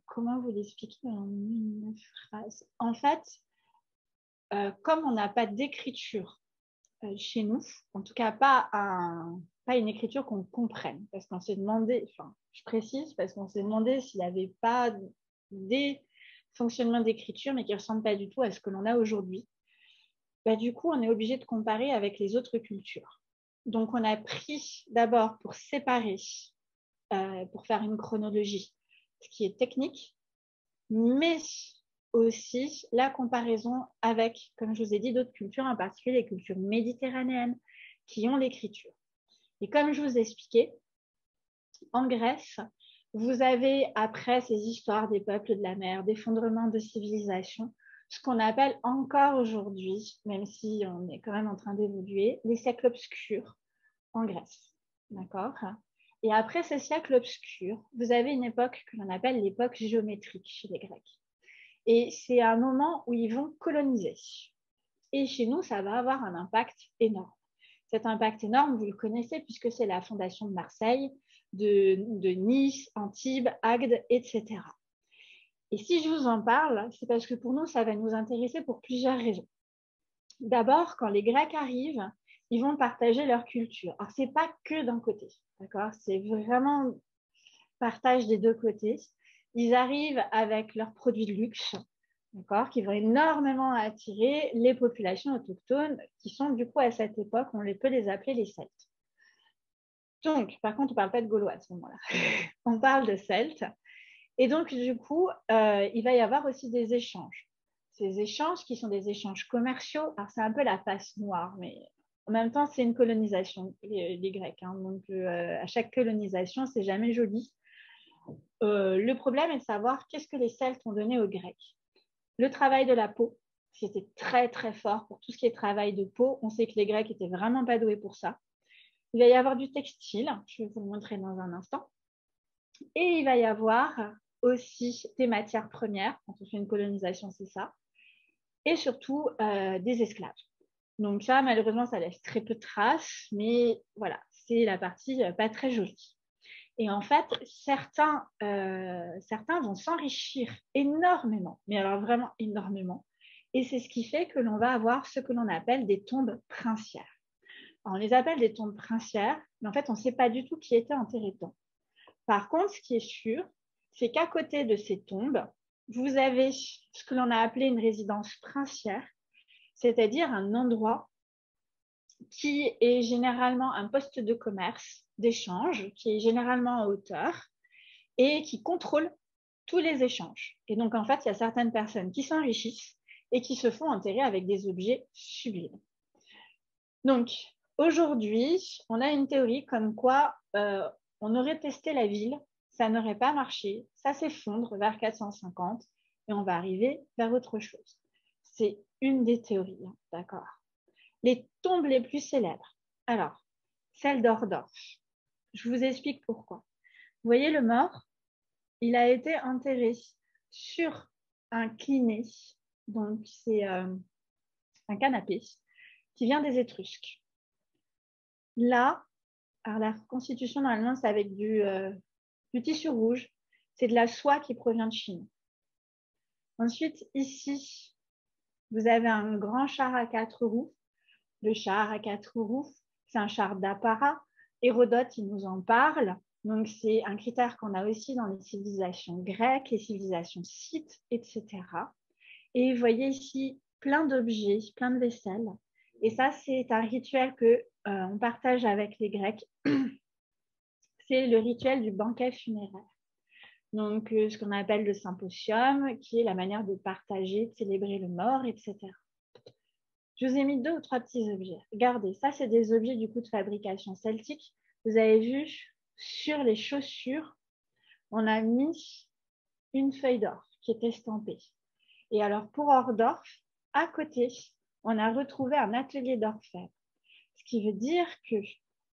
comment vous l'expliquer en une phrase? En fait, comme on n'a pas d'écriture chez nous, en tout cas pas une écriture qu'on comprenne, parce qu'on s'est demandé, enfin, je précise, parce qu'on s'est demandé s'il n'y avait pas des fonctionnements d'écriture, mais qui ne ressemblent pas du tout à ce que l'on a aujourd'hui. Du coup, on est obligé de comparer avec les autres cultures. Donc, on a pris d'abord pour séparer, pour faire une chronologie, ce qui est technique, mais aussi la comparaison avec, comme je vous ai dit, d'autres cultures, en particulier les cultures méditerranéennes qui ont l'écriture. Et comme je vous ai expliqué, en Grèce, vous avez, après ces histoires des peuples de la mer, d'effondrement de civilisation, ce qu'on appelle encore aujourd'hui, même si on est quand même en train d'évoluer, les siècles obscurs en Grèce. D'accord? Et après ces siècles obscurs, vous avez une époque que l'on appelle l'époque géométrique chez les Grecs. Et c'est un moment où ils vont coloniser. Et chez nous, ça va avoir un impact énorme. Cet impact énorme, vous le connaissez puisque c'est la fondation de Marseille, de Nice, Antibes, Agde, etc. Et si je vous en parle, c'est parce que pour nous, ça va nous intéresser pour plusieurs raisons. D'abord, quand les Grecs arrivent, ils vont partager leur culture. Alors, ce n'est pas que d'un côté, d'accord? C'est vraiment partage des deux côtés. Ils arrivent avec leurs produits de luxe, d'accord, qui vont énormément attirer les populations autochtones qui sont du coup à cette époque, on peut les appeler les Celtes. Donc, par contre, on ne parle pas de Gaulois à ce moment-là. On parle de Celtes. Et donc, du coup, il va y avoir aussi des échanges. Ces échanges qui sont des échanges commerciaux, alors c'est un peu la face noire, mais en même temps, c'est une colonisation, les Grecs. Hein. Donc, à chaque colonisation, c'est jamais joli. Le problème est de savoir qu'est-ce que les Celtes ont donné aux Grecs. Le travail de la peau, c'était très très fort pour tout ce qui est travail de peau. On sait que les Grecs n'étaient vraiment pas doués pour ça. Il va y avoir du textile, je vais vous le montrer dans un instant. Et il va y avoir aussi des matières premières, quand on fait une colonisation, c'est ça. Et surtout des esclaves. Donc ça, malheureusement, ça laisse très peu de traces, mais voilà, c'est la partie pas très jolie. Et en fait, certains vont s'enrichir énormément, mais alors vraiment énormément. Et c'est ce qui fait que l'on va avoir ce que l'on appelle des tombes princières. Alors, on les appelle des tombes princières, mais en fait, on ne sait pas du tout qui était enterré dedans. Par contre, ce qui est sûr, c'est qu'à côté de ces tombes, vous avez ce que l'on a appelé une résidence princière, c'est-à-dire un endroit qui est généralement un poste de commerce, d'échange, qui est généralement en hauteur et qui contrôle tous les échanges. Et donc, en fait, il y a certaines personnes qui s'enrichissent et qui se font enterrer avec des objets sublimes. Donc, aujourd'hui, on a une théorie comme quoi on aurait testé la ville, ça n'aurait pas marché, ça s'effondre vers 450 et on va arriver vers autre chose. C'est une des théories, hein, d'accord. Les tombes les plus célèbres. Alors, celle d'Ordorf. Je vous explique pourquoi. Vous voyez le mort, il a été enterré sur un cliné, donc c'est un canapé qui vient des Étrusques. Là, alors la reconstitution, normalement, c'est avec du tissu rouge. C'est de la soie qui provient de Chine. Ensuite, ici, vous avez un grand char à 4 roues. Le char à 4 roues, c'est un char d'apparat. Hérodote, il nous en parle. Donc, c'est un critère qu'on a aussi dans les civilisations grecques, les civilisations scythes, etc. Et vous voyez ici plein d'objets, plein de vaisselle. Et ça, c'est un rituel que on partage avec les Grecs. C'est le rituel du banquet funéraire. Donc, ce qu'on appelle le symposium, qui est la manière de partager, de célébrer le mort, etc. Je vous ai mis 2 ou 3 petits objets. Regardez, ça, c'est des objets du coup de fabrication celtique. Vous avez vu, sur les chaussures, on a mis une feuille d'or qui est estampée. Et alors, pour Ordorf, à côté, on a retrouvé un atelier d'orfèvre. Ce qui veut dire qu'il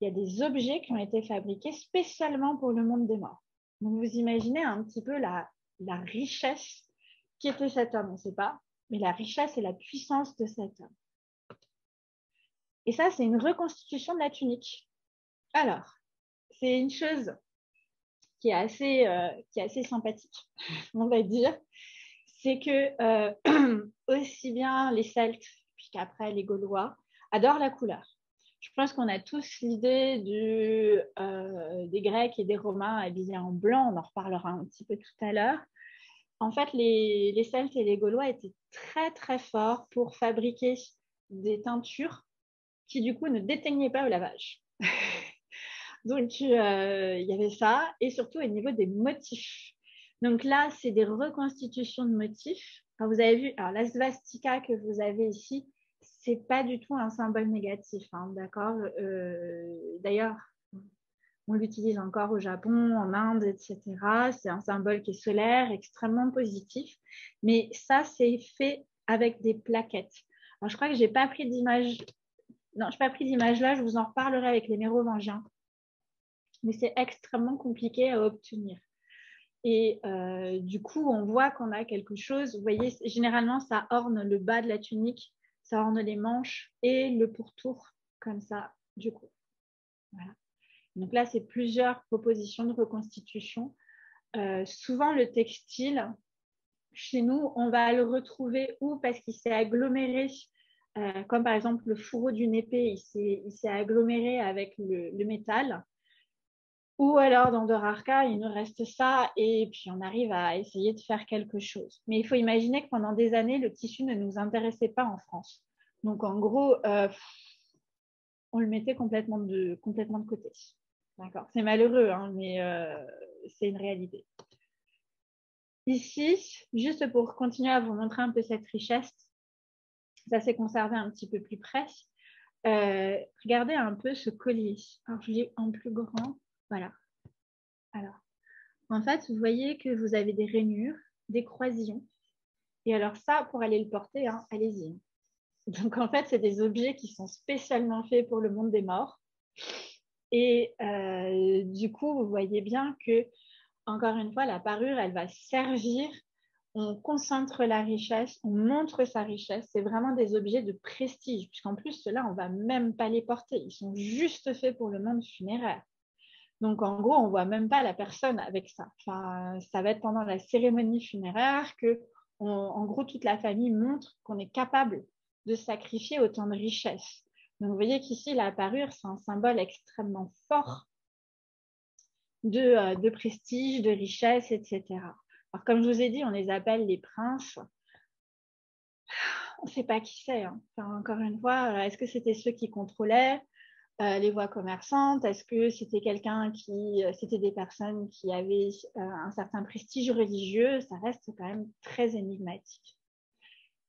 y a des objets qui ont été fabriqués spécialement pour le monde des morts. Donc, vous imaginez un petit peu la richesse qui était cet homme, on ne sait pas, mais la richesse et la puissance de cet homme. Et ça, c'est une reconstitution de la tunique. Alors, c'est une chose qui est assez sympathique, on va dire. C'est que aussi bien les Celtes, puis qu'après les Gaulois, adorent la couleur. Je pense qu'on a tous l'idée des Grecs et des Romains habillés en blanc. On en reparlera un petit peu tout à l'heure. En fait, les Celtes et les Gaulois étaient très, très forts pour fabriquer des teintures qui, du coup, ne déteignaient pas au lavage. Donc, il y avait ça. Et surtout, au niveau des motifs. Donc là, c'est des reconstitutions de motifs. Alors, vous avez vu, alors, la svastika que vous avez ici, c'est pas du tout un symbole négatif, hein, d'accord. D'ailleurs, on l'utilise encore au Japon, en Inde, etc. C'est un symbole qui est solaire, extrêmement positif. Mais ça, c'est fait avec des plaquettes. Alors, je crois que j'ai pas pris d'image. Non, je n'ai pas pris d'image là. Je vous en reparlerai avec les mérovingiens. Mais c'est extrêmement compliqué à obtenir. Et du coup, on voit qu'on a quelque chose. Vous voyez, généralement, ça orne le bas de la tunique, ça orne les manches et le pourtour, comme ça, du coup. Voilà. Donc là, c'est plusieurs propositions de reconstitution. Souvent, le textile, chez nous, on va le retrouver où? Parce qu'il s'est aggloméré, comme par exemple le fourreau d'une épée, il s'est aggloméré avec le métal. Ou alors, dans Dorarka, il nous reste ça et puis on arrive à essayer de faire quelque chose. Mais il faut imaginer que pendant des années, le tissu ne nous intéressait pas en France. Donc, en gros, on le mettait complètement de côté. D'accord. C'est malheureux, hein, mais c'est une réalité. Ici, juste pour continuer à vous montrer un peu cette richesse, ça s'est conservé un petit peu plus près. Regardez un peu ce collier. Alors, je l'ai en plus grand. Voilà. Alors, en fait, vous voyez que vous avez des rainures, des croisillons. Et alors ça, pour aller le porter, hein, allez-y. Donc, en fait, c'est des objets qui sont spécialement faits pour le monde des morts. Et du coup, vous voyez bien que, encore une fois, la parure, elle va servir. On concentre la richesse, on montre sa richesse. C'est vraiment des objets de prestige, puisqu'en plus, ceux-là, on ne va même pas les porter. Ils sont juste faits pour le monde funéraire. Donc, en gros, on ne voit même pas la personne avec ça. Enfin, ça va être pendant la cérémonie funéraire que, en gros, toute la famille montre qu'on est capable de sacrifier autant de richesses. Donc, vous voyez qu'ici, la parure, c'est un symbole extrêmement fort de prestige, de richesse, etc. Alors, comme je vous ai dit, on les appelle les princes. On ne sait pas qui c'est. Hein. Enfin, encore une fois, est-ce que c'était ceux qui contrôlaient les voies commerçantes? Est-ce que c'était c'était des personnes qui avaient un certain prestige religieux? Ça reste quand même très énigmatique.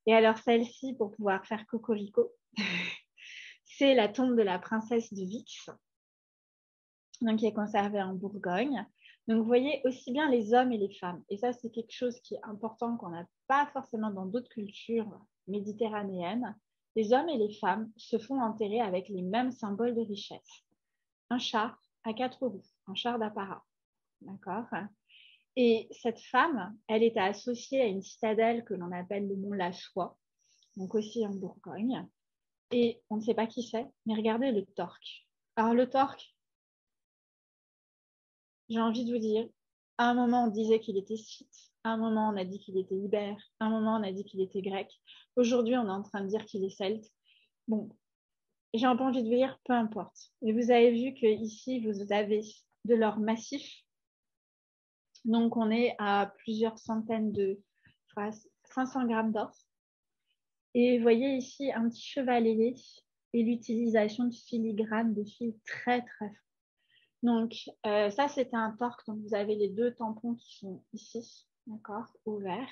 Et alors celle-ci, pour pouvoir faire cocorico, c'est la tombe de la princesse de Vix, donc qui est conservée en Bourgogne. Donc vous voyez aussi bien les hommes et les femmes. Et ça, c'est quelque chose qui est important qu'on n'a pas forcément dans d'autres cultures méditerranéennes. Les hommes et les femmes se font enterrer avec les mêmes symboles de richesse. un char à 4 roues, un char d'apparat. D'accord? Et cette femme, elle était associée à une citadelle que l'on appelle le Mont La Soie, donc aussi en Bourgogne. Et on ne sait pas qui c'est, mais regardez le torque. Alors le torque, j'ai envie de vous dire, à un moment on disait qu'il était scythe, à un moment on a dit qu'il était ibère, à un moment on a dit qu'il était grec. Aujourd'hui on est en train de dire qu'il est celte. Bon, j'ai un peu envie de vous dire, peu importe. Et vous avez vu qu'ici vous avez de l'or massif. Donc on est à plusieurs centaines de, 500 grammes d'or. Et vous voyez ici un petit chevalet et l'utilisation de filigrane, de fils très très fins. Donc ça c'était un torque, donc vous avez les 2 tampons qui sont ici, d'accord, ouverts.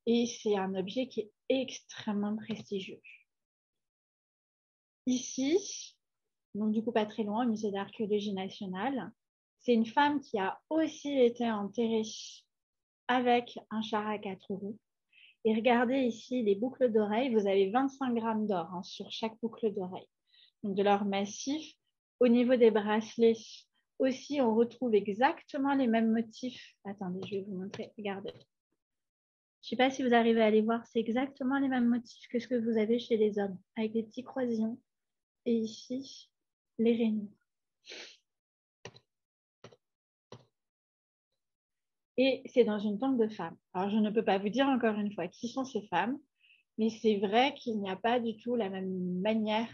Et c'est un objet qui est extrêmement prestigieux. Ici, donc du coup pas très loin, au musée d'archéologie nationale, c'est une femme qui a aussi été enterrée avec un char à 4 roues. Et regardez ici les boucles d'oreilles, vous avez 25 grammes d'or sur chaque boucle d'oreille. Donc de l'or massif. Au niveau des bracelets aussi, on retrouve exactement les mêmes motifs. Attendez, je vais vous montrer, regardez. Je ne sais pas si vous arrivez à les voir, c'est exactement les mêmes motifs que ce que vous avez chez les hommes, avec des petits croisillons. Et ici, les rainures. Et c'est dans une tombe de femmes. Alors, je ne peux pas vous dire encore une fois qui sont ces femmes, mais c'est vrai qu'il n'y a pas du tout la même manière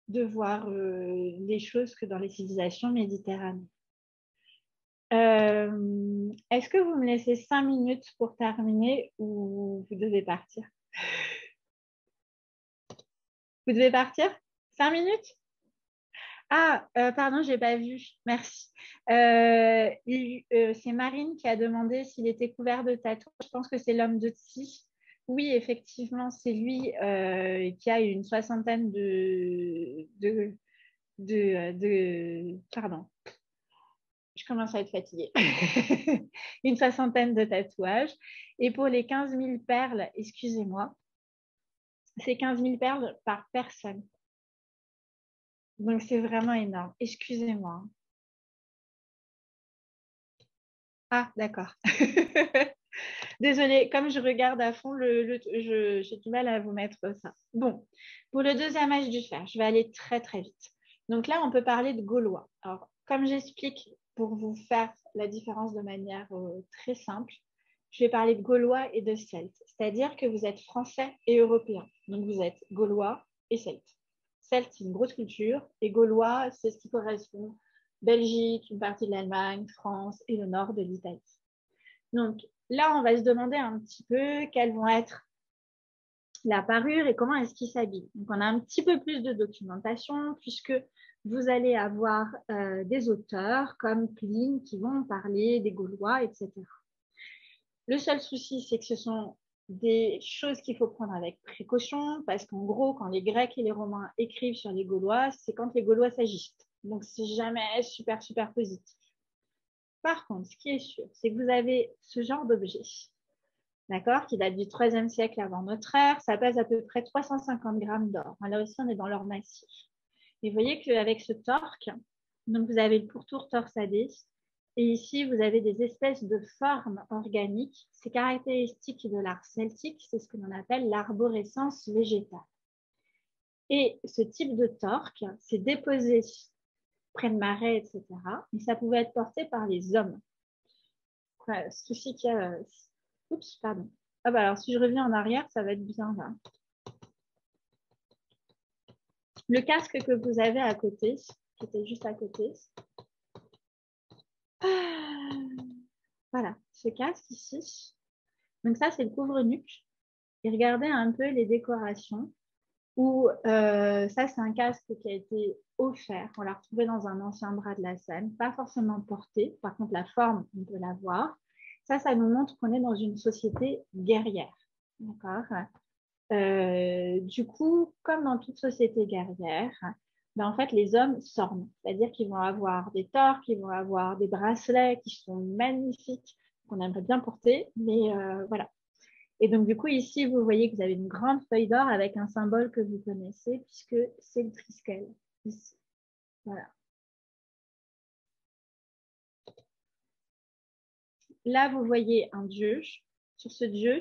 de voir les choses que dans les civilisations méditerranéennes. Est-ce que vous me laissez 5 minutes pour terminer ou vous devez partir? Vous devez partir? 5 minutes? Ah, pardon, je n'ai pas vu. Merci. C'est Marine qui a demandé s'il était couvert de tatouages. Je pense que c'est l'homme de Tsi. Oui, effectivement, c'est lui qui a une soixantaine pardon, je commence à être fatiguée. Une soixantaine de tatouages. Et pour les 15 000 perles, excusez-moi, c'est 15 000 perles par personne. Donc, c'est vraiment énorme. Excusez-moi. Ah, d'accord. Désolée, comme je regarde à fond, j'ai du mal à vous mettre ça. Bon, pour le deuxième âge du fer, je vais aller très, très vite. Donc là, on peut parler de Gaulois. Alors, comme j'explique pour vous faire la différence de manière très simple, je vais parler de Gaulois et de Celtes. C'est-à-dire que vous êtes français et européen. Donc, vous êtes Gaulois et Celtes. Celtes, c'est une grosse culture. Et Gaulois, c'est ce qui correspond Belgique, une partie de l'Allemagne, France et le nord de l'Italie. Donc là, on va se demander un petit peu quelles vont être la parure et comment est-ce qu'ils s'habillent. Donc on a un petit peu plus de documentation puisque vous allez avoir des auteurs comme Pline qui vont parler des Gaulois, etc. Le seul souci, c'est que ce sont des choses qu'il faut prendre avec précaution parce qu'en gros, quand les Grecs et les Romains écrivent sur les Gaulois, c'est quand les Gaulois s'agitent. Donc, c'est jamais super, super positif. Par contre, ce qui est sûr, c'est que vous avez ce genre d'objet, d'accord, qui date du IIIe siècle avant notre ère. Ça pèse à peu près 350 grammes d'or. Là aussi, on est dans l'or massif. Et vous voyez qu'avec ce torque, donc vous avez le pourtour torsadé. Et ici, vous avez des espèces de formes organiques. C'est caractéristique de l'art celtique, c'est ce que l'on appelle l'arborescence végétale. Et ce type de torque, c'est déposé près de marais, etc. Mais ça pouvait être porté par les hommes. Souci qu'il y a... Oups, pardon. Ah bah alors, si je reviens en arrière, ça va être bien là. Le casque que vous avez à côté, qui était juste à côté. Voilà, ce casque ici. Donc ça, c'est le couvre-nuque. Et regardez un peu les décorations. Où ça, c'est un casque qui a été offert. On l'a retrouvé dans un ancien bras de la Seine, pas forcément porté. Par contre, la forme, on peut la voir. Ça nous montre qu'on est dans une société guerrière. D'accord. Du coup, comme dans toute société guerrière, ben, en fait, les hommes s'ornent. C'est-à-dire qu'ils vont avoir des torques, ils vont avoir des bracelets qui sont magnifiques, qu'on aimerait bien porter. Mais voilà. Et donc, du coup, ici, vous voyez que vous avez une grande feuille d'or avec un symbole que vous connaissez, puisque c'est le triskel, ici. Voilà. là, vous voyez un dieu. Sur ce dieu,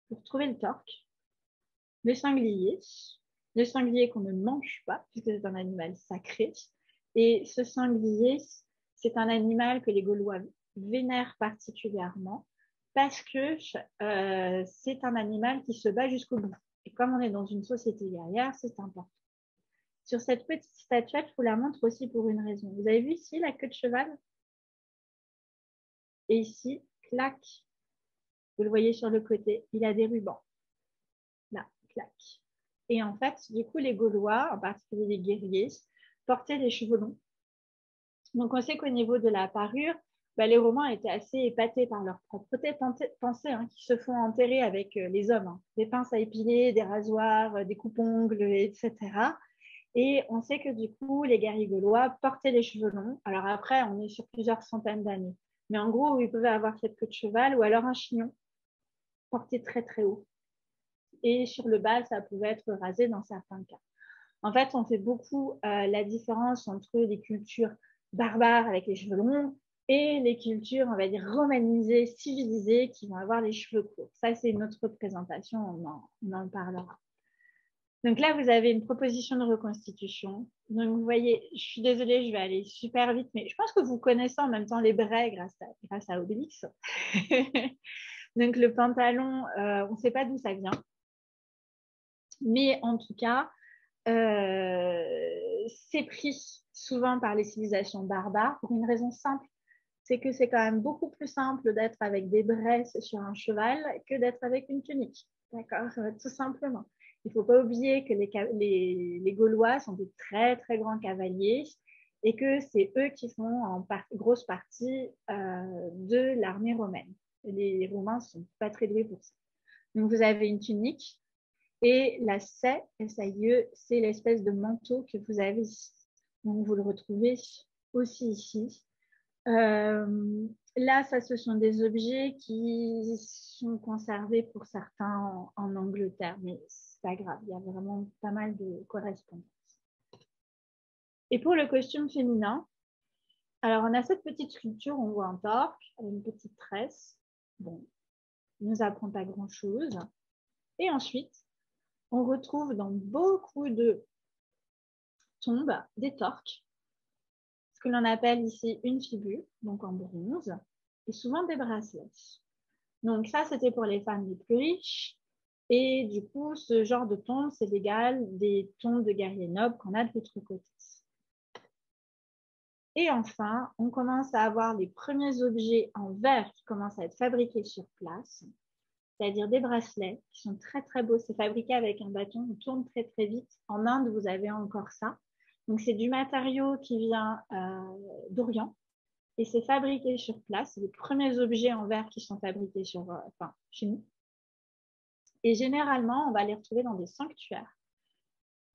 vous retrouvez le torque, le sanglier qu'on ne mange pas, puisque c'est un animal sacré. Et ce sanglier, c'est un animal que les Gaulois vénèrent particulièrement parce que c'est un animal qui se bat jusqu'au bout. Et comme on est dans une société guerrière, c'est important. Sur cette petite statuette, je vous la montre aussi pour une raison. Vous avez vu ici la queue de cheval? Et ici, clac, vous le voyez sur le côté, il a des rubans. Là, clac. Et en fait, du coup, les Gaulois, en particulier les guerriers, portaient les cheveux longs. Donc, on sait qu'au niveau de la parure, les Romains étaient assez épatés par leur propreté. Pensez qu'ils se font enterrer avec les hommes, des pinces à épiler, des rasoirs, des coupes-ongles, etc. Et on sait que du coup, les guerriers gaulois portaient les cheveux longs. Alors après, on est sur plusieurs centaines d'années. Mais en gros, ils pouvaient avoir cette queue de cheval ou alors un chignon porté très très haut. Et sur le bas, ça pouvait être rasé dans certains cas. En fait, on fait beaucoup la différence entre les cultures barbares avec les cheveux longs et les cultures, on va dire, romanisées, civilisées, qui vont avoir les cheveux courts. Ça, c'est une autre représentation, on en parlera. Donc là, vous avez une proposition de reconstitution. Donc vous voyez, je suis désolée, je vais aller super vite, mais je pense que vous connaissez en même temps les braies grâce à Obélix. Donc le pantalon, on ne sait pas d'où ça vient. Mais en tout cas, c'est pris souvent par les civilisations barbares pour une raison simple, c'est que c'est quand même beaucoup plus simple d'être avec des bresses sur un cheval que d'être avec une tunique. D'accord, tout simplement. Il ne faut pas oublier que les Gaulois sont de très, très grands cavaliers et que c'est eux qui font en grosse partie de l'armée romaine. Les Romains ne sont pas très doués pour ça. Donc, vous avez une tunique et la saie, S-A-I-E, c'est l'espèce de manteau que vous avez ici. Donc, vous le retrouvez aussi ici. Là, ça, ce sont des objets qui sont conservés pour certains en Angleterre, mais c'est pas grave, il y a vraiment pas mal de correspondances. Et pour le costume féminin, alors on a cette petite sculpture, on voit un torque, une petite tresse. Bon, il ne nous apprend pas grand-chose. Et ensuite, on retrouve dans beaucoup de tombes des torques, ce que l'on appelle ici une fibule, donc en bronze, et souvent des bracelets. Donc ça, c'était pour les femmes les plus riches. Et du coup, ce genre de tombe, c'est l'égal des tombes de guerriers nobles qu'on a de l'autre côté. Et enfin, on commence à avoir les premiers objets en verre qui commencent à être fabriqués sur place, c'est-à-dire des bracelets qui sont très très beaux. C'est fabriqué avec un bâton, on tourne très très vite. En Inde, vous avez encore ça. Donc c'est du matériau qui vient d'Orient et c'est fabriqué sur place. C'est les premiers objets en verre qui sont fabriqués chez nous. Et généralement, on va les retrouver dans des sanctuaires.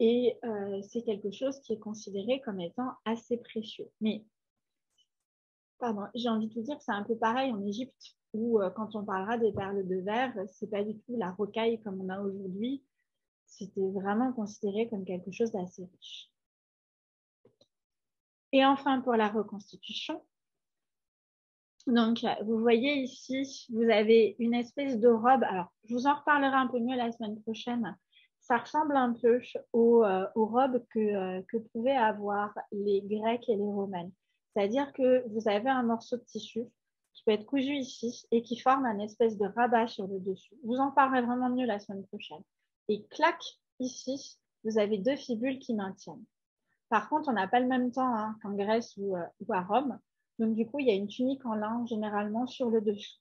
Et c'est quelque chose qui est considéré comme étant assez précieux. Mais, pardon, j'ai envie de vous dire que c'est un peu pareil en Égypte, où quand on parlera des perles de verre, c'est pas du tout la rocaille comme on a aujourd'hui. C'était vraiment considéré comme quelque chose d'assez riche. Et enfin, pour la reconstitution, donc, vous voyez ici, vous avez une espèce de robe. Alors, je vous en reparlerai un peu mieux la semaine prochaine. Ça ressemble un peu aux robes que pouvaient avoir les Grecs et les Romaines. C'est-à-dire que vous avez un morceau de tissu qui peut être cousu ici et qui forme un espèce de rabat sur le dessus. Je vous en parlerai vraiment mieux la semaine prochaine. Et clac, ici, vous avez deux fibules qui maintiennent. Par contre, on n'a pas le même temps qu'en Grèce ou à Rome. Donc, du coup, il y a une tunique en lin généralement sur le dessous.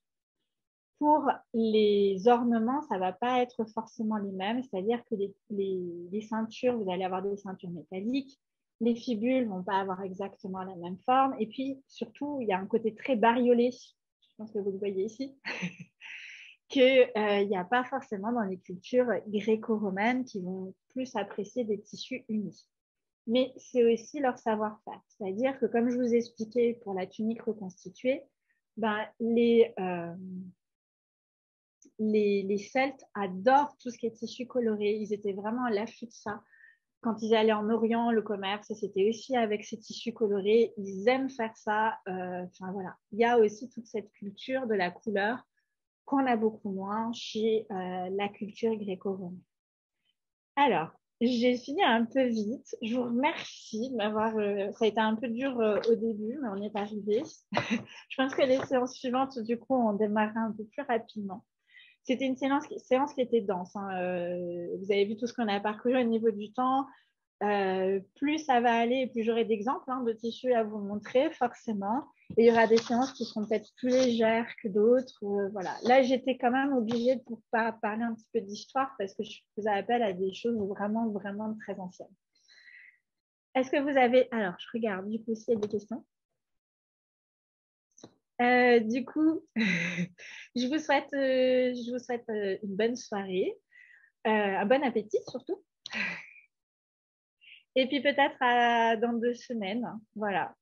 Pour les ornements, ça ne va pas être forcément les mêmes, c'est-à-dire que les ceintures, vous allez avoir des ceintures métalliques, les fibules ne vont pas avoir exactement la même forme, et puis surtout, il y a un côté très bariolé, je pense que vous le voyez ici, qu'il n'y a pas forcément dans les cultures gréco-romaines qui vont plus apprécier des tissus unis. Mais c'est aussi leur savoir-faire. C'est-à-dire que, comme je vous ai expliqué pour la tunique reconstituée, les Celtes adorent tout ce qui est tissu coloré. Ils étaient vraiment à l'affût de ça. quand ils allaient en Orient, le commerce, c'était aussi avec ces tissus colorés. Ils aiment faire ça. Enfin, voilà. Il y a aussi toute cette culture de la couleur qu'on a beaucoup moins chez la culture gréco-romaine. Alors, j'ai fini un peu vite. Je vous remercie de m'avoir. Ça a été un peu dur au début, mais on y est arrivé. Je pense que les séances suivantes, du coup, ont démarré un peu plus rapidement. C'était une séance qui était dense, hein. Vous avez vu tout ce qu'on a parcouru au niveau du temps. Plus ça va aller, plus j'aurai d'exemples de tissus à vous montrer, forcément. Et il y aura des séances qui seront peut-être plus légères que d'autres. Voilà. Là, j'étais quand même obligée de pas parler un petit peu d'histoire parce que je faisais appel à des choses vraiment, vraiment très anciennes. Est-ce que vous avez... Alors, je regarde du coup s'il y a des questions. Du coup, je vous souhaite une bonne soirée, un bon appétit surtout. Et puis peut-être dans 2 semaines. Voilà.